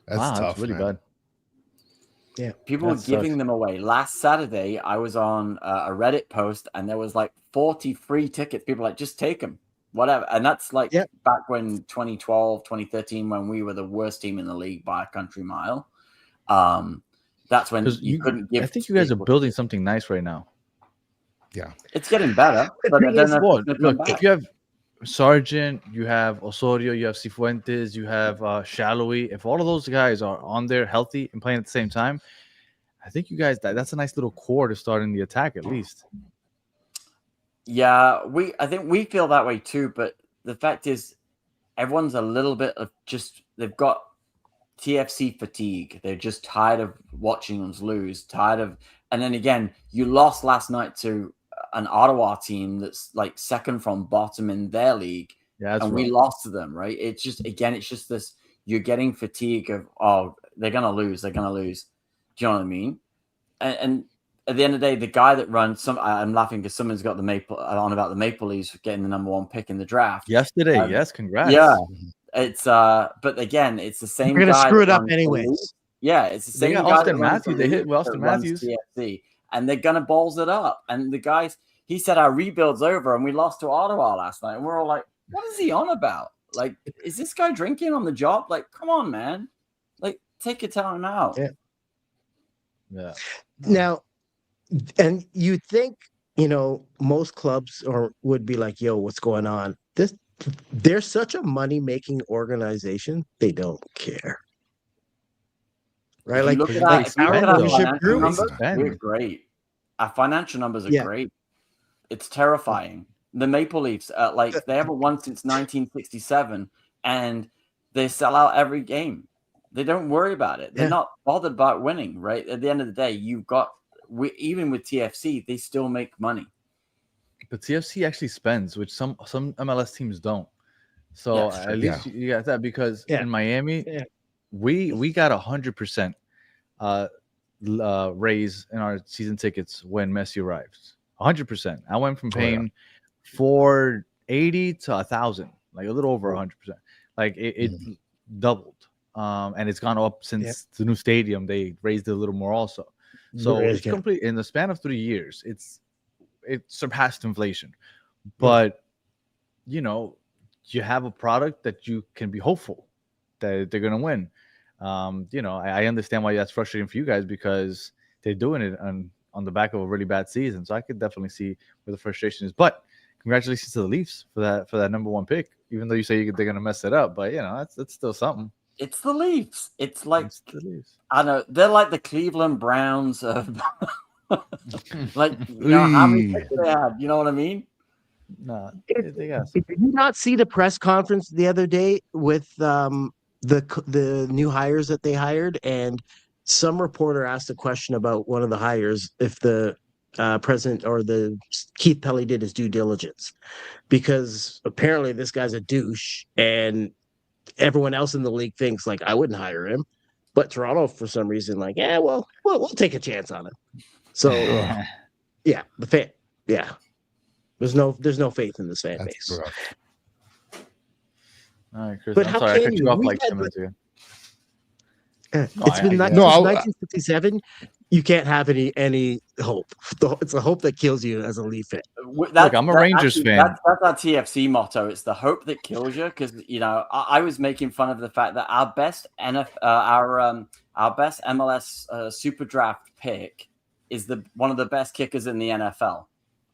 that's Wow, tough. that's really man. bad. yeah. People were That giving sucks. them away. Last Saturday, I was on a Reddit post, and there was like 40 free tickets. People were like, just take them, whatever. And that's like Yep. back when 2012, 2013, when we were the worst team in the league by a country mile. That's when Because you couldn't give. I think you guys are people- building something nice right now. Yeah. It's getting better, but I thing don't is, know if Well, it's gonna come look, back. you have Sargent, you have Osorio, you have Cifuentes, you have Shallowy. If all of those guys are on there healthy and playing at the same time, I think you guys that's a nice little core to start in the attack at least. Yeah, I think we feel that way too, but the fact is everyone's a little bit of they've got TFC fatigue. They're just tired of watching us lose, and then again, you lost last night to an Ottawa team that's like second from bottom in their league, Yeah, that's and right. we lost to them, right? It's just this, you're getting fatigue of, oh, they're gonna lose. Do you know what I mean? And at the end of the day, the guy that runs I'm laughing because someone's got the Maple Leafs getting the #1 pick in the draft. Yesterday, yes, congrats. Yeah, it's but again, it's the same We're gonna guy screw that it up runs the anyways. Leafs. Yeah, it's the They same got guy Austin that runs Matthews. the They hit Leafs with Austin that runs Matthews. TFC, and they're gonna balls it up. And the guys, he said our rebuild's over, and we lost to Ottawa last night, and we're all like, what is he on about? Like, is this guy drinking on the job? Like, come on, man. Like, take your time out. Yeah. Yeah. Now, and you think, most clubs would be like, yo, what's going on? They're such a money-making organization, they don't care. Right? If you like, look at like if you our look at our ownership financial group, numbers, spend. we're great. Our financial numbers are Yeah. great. It's terrifying. The Maple Leafs, they haven't won since 1967, and they sell out every game. They don't worry about it. They're Yeah. not bothered about winning, right? At the end of the day, even with TFC, they still make money. But TFC actually spends, which some MLS teams don't. So Yeah, at least you got that because in Miami, we got 100% raise in our season tickets when Messi arrives. 100%. I went from paying $480 to $1,000, like a little over 100%. Like it doubled, and it's gone up since the new stadium. They raised it a little more also. So it's complete in the span of 3 years. It surpassed inflation, but you have a product that you can be hopeful that they're gonna win. I understand why that's frustrating for you guys because they're doing it on the back of a really bad season. So I could definitely see where the frustration is. But congratulations to the Leafs for that #1 pick. Even though you say they're gonna mess it up, but that's still something. It's the Leafs. It's like It's the Leafs. I know they're like the Cleveland Browns of like how many picks they had. You know what I mean? No, they got. Did you not see the press conference the other day with the new hires that they hired? And some reporter asked a question about one of the hires if the president or the Keith Pelly did his due diligence, because apparently this guy's a douche, and everyone else in the league thinks like I wouldn't hire him, but Toronto for some reason like we'll take a chance on him. So there's no faith in this fan base. Rough. All right, Chris. But I'm how sorry, I can cut you you? off We like had 10 minutes ago. It's No, been I- since No, 1957. You can't have any hope. It's a hope that kills you as a Leaf fan. Look, I'm a Rangers fan. That's our TFC motto. It's the hope that kills you. Because I was making fun of the fact that our best our best MLS Super Draft pick is one of the best kickers in the NFL,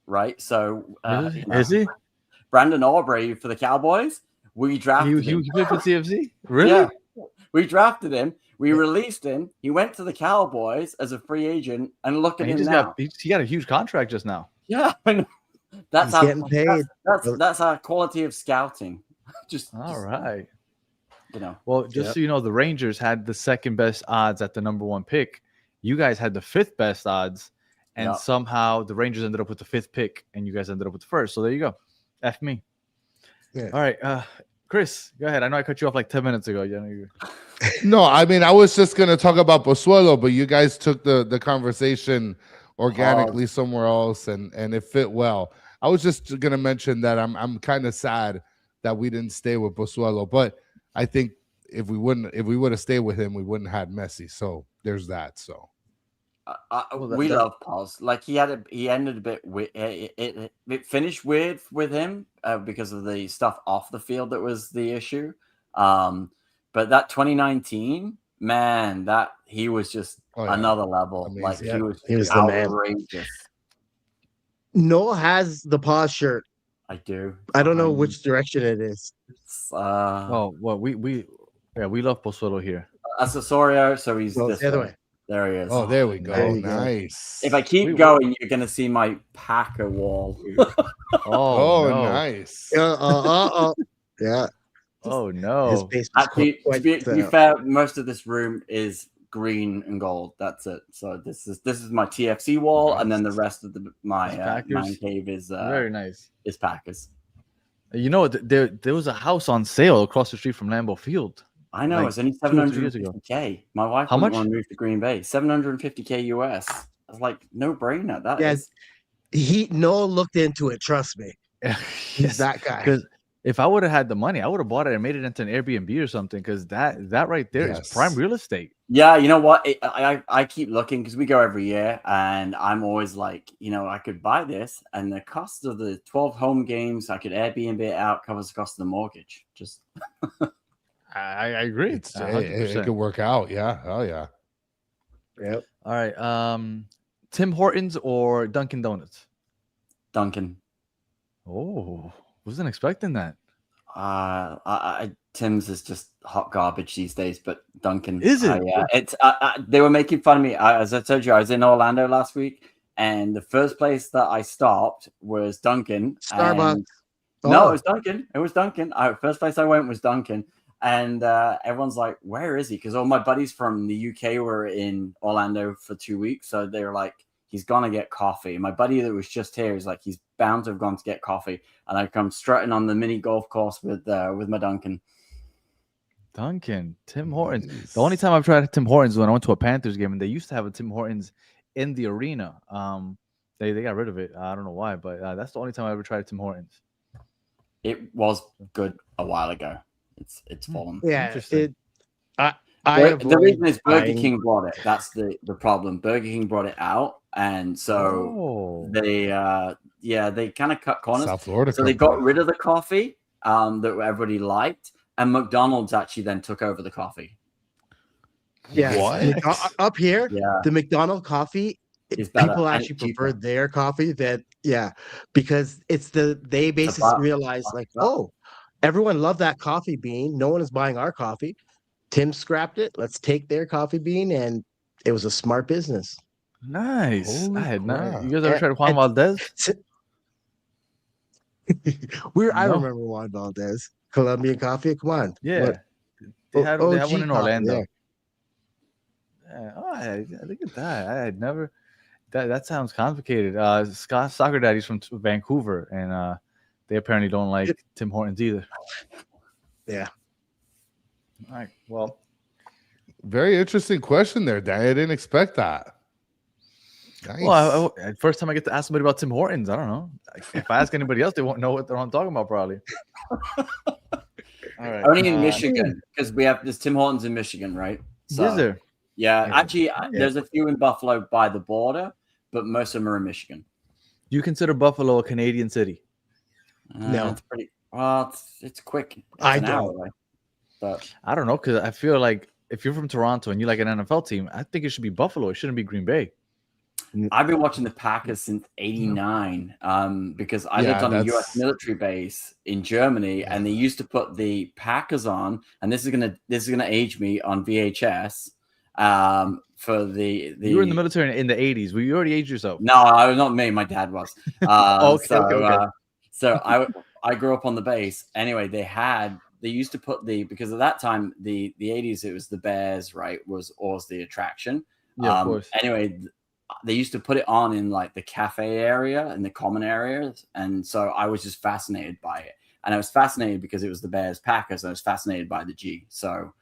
right? So Is he? Brandon Aubrey for the Cowboys? We drafted him. He played for TFC? Really? Yeah, we drafted him. We released him. He went to the Cowboys as a free agent, and look at him now. He got a huge contract just now. Yeah, that's He's getting paid. That's our quality of scouting. All right. Well, just so you know, the Rangers had the second best odds at the number 1 pick. You guys had the 5th best odds, and somehow the Rangers ended up with the 5th pick, and you guys ended up with the 1st. So there you go. F me. Yeah. All right, Chris, go ahead. I know I cut you off like 10 minutes ago. No, I mean, I was just going to talk about Pozuelo, but you guys took the conversation organically somewhere else, and it fit well. I was just going to mention that I'm kind of sad that we didn't stay with Pozuelo, but I think if we would have stayed with him, we wouldn't have had Messi. So there's that. So we love Paz. Like he ended a bit weird. It finished weird with him because of the stuff off the field that was the issue. But that 2019, man, that he was just another level. Amazing. Like he was outrageous. Noel has the Paz shirt. I do. I don't know which direction it is. It's, we love Pozuelo here. Accessorio, so he's this the other way. There he is. Oh, there we go. There you Nice. If I keep going, you're gonna see my Packer wall. Oh, no. Nice. Yeah. Oh no. His base was Actually, quite, to be fair, most of this room is green and gold. That's it. So this is my TFC wall, and then the rest of my man cave is very nice. Is Packers. You know, there was a house on sale across the street from Lambeau Field. I know, like it's only 750K. My wife How much? Want to move to Green Bay. 750K US. I was like, no brainer. That is. Noel looked into it. Trust me. He's that guy. Because if I would have had the money, I would have bought it and made it into an Airbnb or something. Because that right there is prime real estate. Yeah, you know what? I keep looking because we go every year, and I'm always like, I could buy this, and the cost of the 12 home games, I could Airbnb it out, covers the cost of the mortgage. Just. I agree. It could work out. Yeah. Oh yeah. Yep. All right. Tim Hortons or Dunkin' Donuts? Dunkin'. Oh, wasn't expecting that. Tim's is just hot garbage these days, but Dunkin'. Is it? Yeah. It's. They were making fun of me. As I told you, I was in Orlando last week, and the first place that I stopped was Dunkin'. Starbucks. No, it was Dunkin'. It was Dunkin'. First place I went was Dunkin'. And everyone's like, where is he? Because all my buddies from the UK were in Orlando for 2 weeks. So they were like, he's going to get coffee. And my buddy that was just here is like, he's bound to have gone to get coffee. And I come strutting on the mini golf course with my Dunkin'. Tim Hortons. The only time I've tried Tim Hortons was when I went to a Panthers game. And they used to have a Tim Hortons in the arena. They got rid of it. I don't know why. But that's the only time I ever tried Tim Hortons. It was good a while ago. It's fallen. Yeah. Interesting. The reason is Burger King brought it. That's the problem. Burger King brought it out, and so they kind of cut corners. South Florida. So they got rid of the coffee that everybody liked, and McDonald's actually then took over the coffee. Yeah. What? Up here, Yeah. the McDonald's coffee, It's better people and actually it's cheaper. prefer their coffee because they basically realized like, everyone loved that coffee bean. No one is buying our coffee. Tim scrapped it. Let's take their coffee bean, and it was a smart business. Nice. Holy I had not. crap. You guys ever tried Juan Valdez? I remember Juan Valdez. Colombian coffee. Come on. Yeah. What? They had one in coffee, Orlando. yeah. Yeah. Look at that. I had never. That sounds complicated. Scott Soccer Daddy's from Vancouver, and they apparently don't like Tim Hortons either. Yeah. All right. Well, Very interesting question there, Dan. I didn't expect that. Nice. well, first time I get to ask somebody about Tim Hortons, I don't know. If I ask anybody else, they won't know what I'm talking about, probably. All right. Only in Michigan, because we have this Tim Hortons in Michigan, right? Is there? Yeah, actually, there's a few in Buffalo by the border, but most of them are in Michigan. Do you consider Buffalo a Canadian city? No. It's pretty. Well, it's quick. It's I an don't. hour away. But I don't know, because I feel like if you're from Toronto and you like an NFL team, I think it should be Buffalo. It shouldn't be Green Bay. I've been watching the Packers since '89 because I lived on a U.S. military base in Germany, and they used to put the Packers on. And this is gonna age me on VHS for the. You were in the military in the 80s. Well, you already aged yourself. No, I was not me. My dad was. Okay. So I grew up on the base. Anyway, they had they used to put because at that time the 80s it was the Bears, right, was always the attraction. Yeah, of course. Anyway, they used to put it on in like the cafe area and the common areas, and so I was just fascinated by it. And I was fascinated because it was the Bears Packers. I was fascinated by the G. So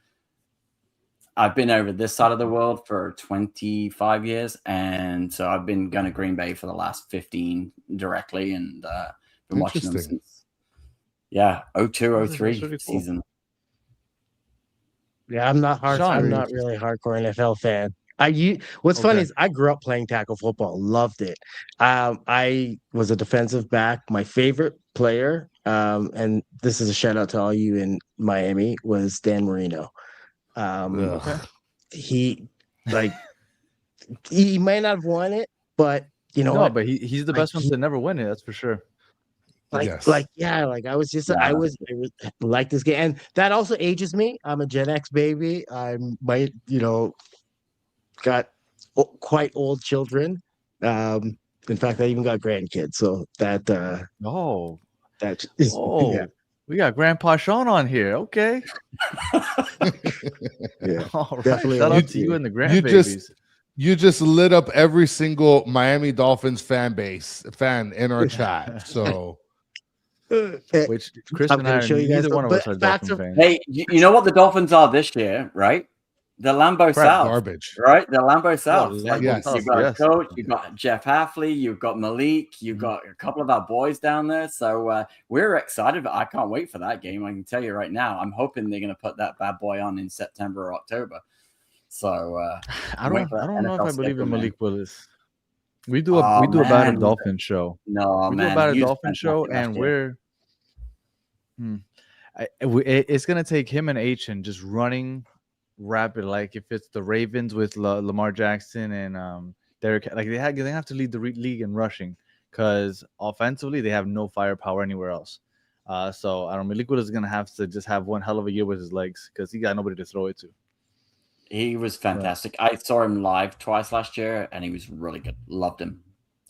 I've been over this side of the world for 25 years, and so I've been going to Green Bay for the last 15 directly, and been watching them since 02, 03 really cool. season. Yeah, I'm not Sean, I'm not really hardcore NFL fan. What's funny is I grew up playing tackle football, loved it. I was a defensive back. My favorite player, and this is a shout out to all you in Miami, was Dan Marino. He he might not have won it, but you know No, what? but he's the best one to never win it. That's for sure. I was like this game, and that also ages me. I'm a Gen X baby. I might, got quite old children. In fact, I even got grandkids. So that yeah. We got Grandpa Sean on here. Okay. Yeah, All right. definitely. Shout out to you and the grandbabies. You just lit up every single Miami Dolphins fan in our chat. So, which Chris and I, neither one of us are Dolphin fans. Hey, you know what the Dolphins are this year, right? The Lambeau South, garbage, right? The Lambeau South. You've got a coach, you've got Jeff Halfley, you've got Malik, you've got a couple of our boys down there. So we're excited. I can't wait for that game. I can tell you right now. I'm hoping they're going to put that bad boy on in September or October. So I don't know if I believe in Malik Willis. We do a Battered Dolphin show. No, we do a Battered Dolphin show, and it's going to take him and H and just running rapid, like if it's the Ravens with Lamar Jackson and Derek, like they have to lead the league in rushing because offensively they have no firepower anywhere else. So I don't know, Malik Willis is gonna have to just have one hell of a year with his legs because he got nobody to throw it to. He was fantastic. I saw him live twice last year, and he was really good. Loved him.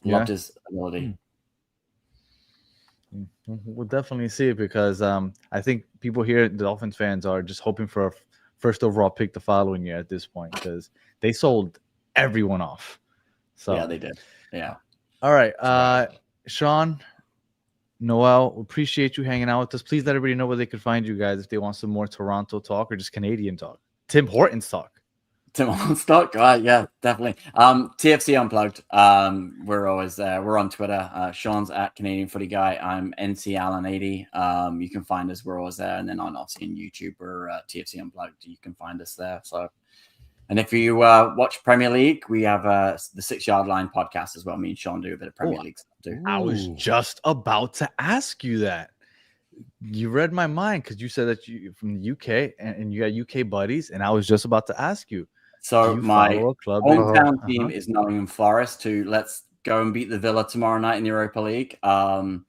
Loved his ability. We'll definitely see it because I think people here, the Dolphins fans, are just hoping for a first overall pick the following year at this point because they sold everyone off. So yeah, they did. Yeah. All right. Sean, Noel, appreciate you hanging out with us. Please let everybody know where they could find you guys if they want some more Toronto talk or just Canadian talk. Tim Hortons talk. Tim Hortons talk. Yeah, definitely. TFC Unplugged. We're always there. We're on Twitter. Sean's at Canadian Footy Guy. I'm NC Allen 80. You can find us. We're always there. And then on obviously in YouTube or TFC Unplugged, you can find us there. So, and if you watch Premier League, we have the 6 Yard Line podcast as well. Me and Sean do a bit of Premier League stuff too. I was just about to ask you that. You read my mind because you said that you from the UK and you got UK buddies, and I was just about to ask you. So my hometown team is Nottingham Forest. Let's go and beat the Villa tomorrow night in the Europa League. I'm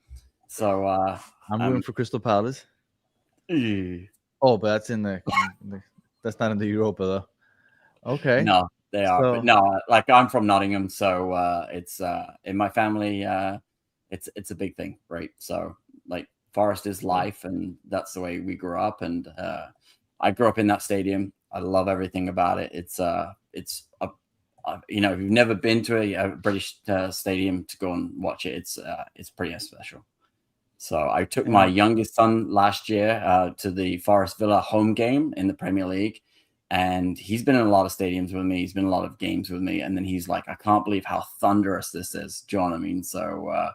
rooting for Crystal Palace. Oh, but that's in that's not in the Europa though. Okay. No, they are. But no, like I'm from Nottingham, so it's in my family. It's a big thing, right? So like Forest is life, and that's the way we grew up. And I grew up in that stadium. I love everything about it. It's if you've never been to a British stadium to go and watch it, it's pretty special. So I took my youngest son last year to the Forest Villa home game in the Premier League, and he's been in a lot of stadiums with me. He's been in a lot of games with me, and then he's like, I can't believe how thunderous this is. Do you know what I mean? So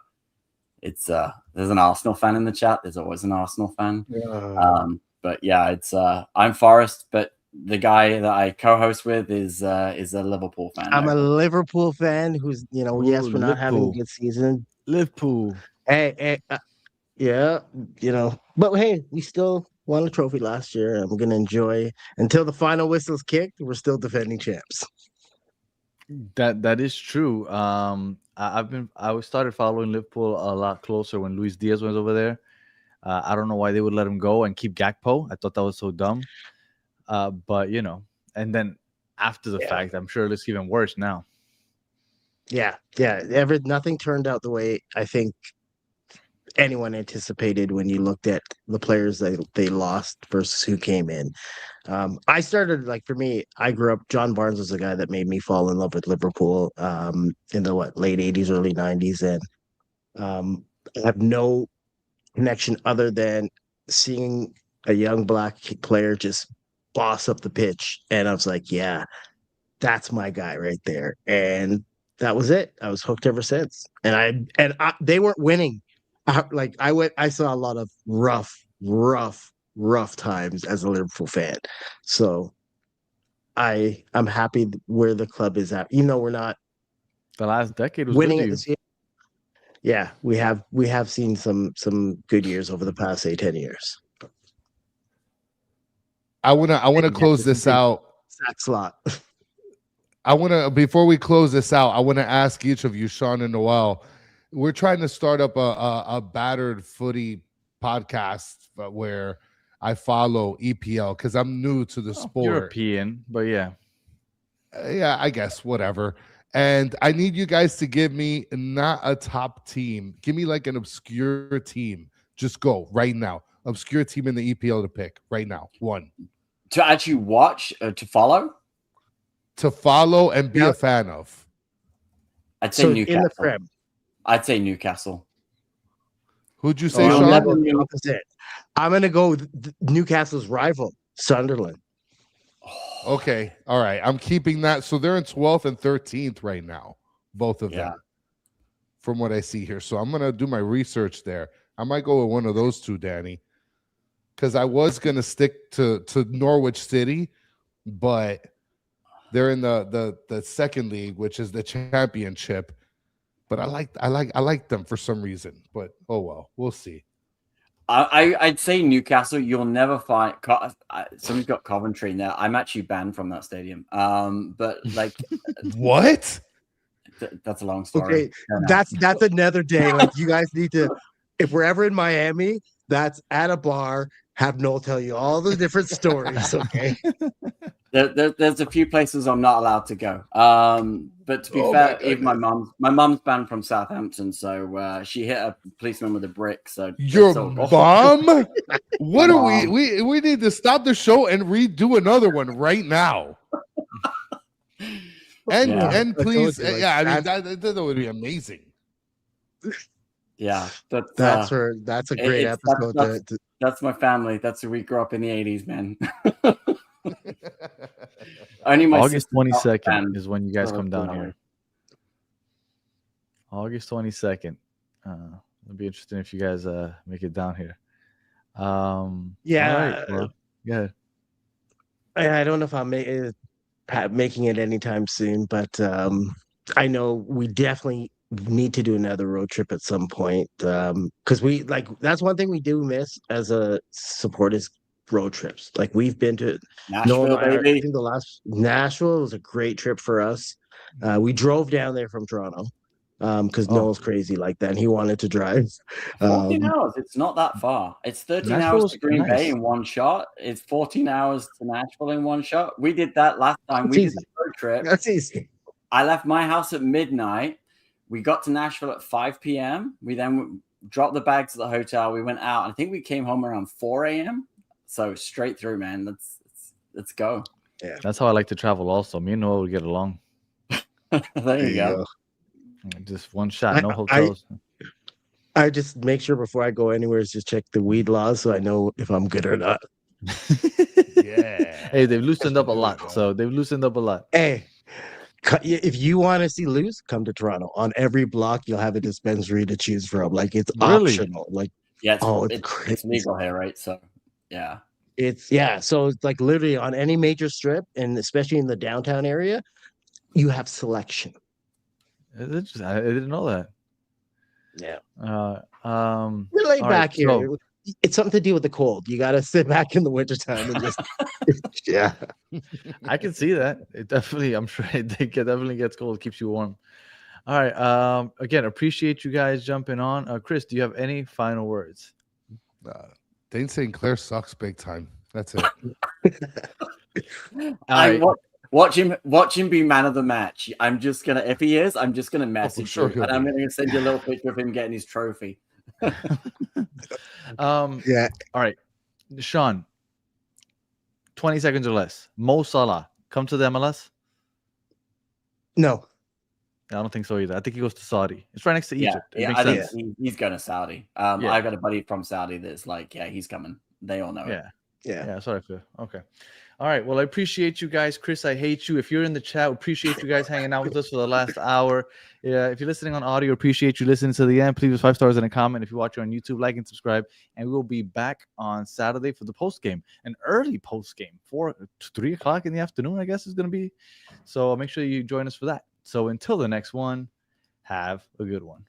it's there's an Arsenal fan in the chat. There's always an Arsenal fan. But yeah, it's I'm Forest, but the guy that I co-host with is a Liverpool fan. I'm a Liverpool fan who's, yes, we're not having a good season. Liverpool. Hey, yeah, but hey, we still won a trophy last year. I'm going to enjoy until the final whistle's kicked. We're still defending champs. That is true. I started following Liverpool a lot closer when Luis Diaz was over there. I don't know why they would let him go and keep Gakpo. I thought that was so dumb. But and then after the fact, I'm sure it's even worse now. Yeah. Nothing turned out the way I think anyone anticipated when you looked at the players they lost versus who came in. I started, like, for me, I grew up, John Barnes was the guy that made me fall in love with Liverpool in the late 80s, early 90s. And I have no connection other than seeing a young black player just boss up the pitch. And I was like, yeah, that's my guy right there. And that was it. I was hooked ever since. They weren't winning. I saw a lot of rough times as a Liverpool fan. So I'm happy where the club is at. Even though we're not The last decade was winning good at to you. this year. Yeah, we have seen some good years over the past 10 years. I wanna close this out. Sack slot. Before we close this out, I wanna ask each of you, Sean and Noel. We're trying to start up a battered footy podcast where I follow EPL because I'm new to the sport. European, but yeah. Yeah, I guess whatever. And I need you guys to give me not a top team. Give me like an obscure team. Just go right now. Obscure team in the EPL to pick right now. One. To actually watch, to follow? To follow and be a fan of. I'd say So Newcastle. in the Prem. I'd say Newcastle. Who'd you say, I'm Sean? the opposite. I'm going to go with Newcastle's rival, Sunderland. Okay. All right. I'm keeping that. So they're in 12th and 13th right now. Both of them. From what I see here. So I'm going to do my research there. I might go with one of those two, Danny. Because I was going to stick to Norwich City, but they're in the second league, which is the championship. But I like them for some reason. But oh well, we'll see. I'd say Newcastle. You'll never find somebody's got Coventry in there. I'm actually banned from that stadium. But like, what? That's a long story. Okay, that's another day. Like, you guys need to, if we're ever in Miami, that's at a bar. Have Noel tell you all the different stories. Okay. There's a few places I'm not allowed to go. But to be fair, even my mom's banned from Southampton, so she hit a policeman with a brick. So your mom? What are we need to stop the show and redo another one right now. And please, I mean that would be amazing. Yeah, that's a great episode. That's my family. That's who we grew up in the 80s, man. Only my August 22nd is when you guys come down here. August 22nd. It'll be interesting if you guys make it down here. Yeah. All right, well, go ahead. I don't know if I'm making it anytime soon, but I know we definitely need to do another road trip at some point, because that's one thing we do miss as a support is road trips. Like, we've been to Nashville, baby. I think the last Nashville was a great trip for us. We drove down there from Toronto because Noel's crazy like that, and he wanted to drive. 14 hours. It's not that far. It's 13 hours to Green Bay in one shot. It's 14 hours to Nashville in one shot. We did that last time. We did the road trip. That's easy. I left my house at midnight. We got to Nashville at 5 p.m. We then dropped the bags at the hotel. We went out. I think we came home around 4 a.m. So straight through, man. Let's go. Yeah, that's how I like to travel. Also, me and Noel would get along. There you go. Just one shot, no hotels. I just make sure before I go anywhere is just check the weed laws so I know if I'm good or not. Yeah. Hey, they've loosened up a lot. Hey, if you want to see loose, come to Toronto. On every block, you'll have a dispensary to choose from. Like, it's optional. Like, yeah, it's legal here, right? So, yeah. So it's like literally on any major strip, and especially in the downtown area, you have selection. I didn't know that. Yeah. We're laid back here. So, it's something to do with the cold. You got to sit back in the wintertime and just, yeah. I can see that. It definitely, I'm sure it definitely gets cold, keeps you warm. All right. Again, appreciate you guys jumping on. Chris, do you have any final words? Dane St. Clair sucks big time. That's it. Watch him be man of the match. If he is, I'm just gonna message you, and I'm gonna send you a little picture of him getting his trophy. Yeah. All right, Sean. 20 seconds or less. Mo Salah come to the MLS? No. I don't think so either. I think he goes to Saudi. It's right next to Yeah, Egypt. It yeah, makes I think sense. he's going to Saudi. Yeah. I've got a buddy from Saudi that's like, yeah, he's coming. They all know it. Yeah. Yeah. Yeah, that's what I feel. Okay. All right. Well, I appreciate you guys. Chris, I hate you. If you're in the chat, appreciate you guys hanging out with us for the last hour. Yeah, if you're listening on audio, appreciate you listening to the end. Please leave 5 stars and a comment. If you're watching on YouTube, like and subscribe. And we will be back on Saturday for the post game, an early post game, 3 o'clock in the afternoon, I guess is going to be. So make sure you join us for that. So until the next one, have a good one.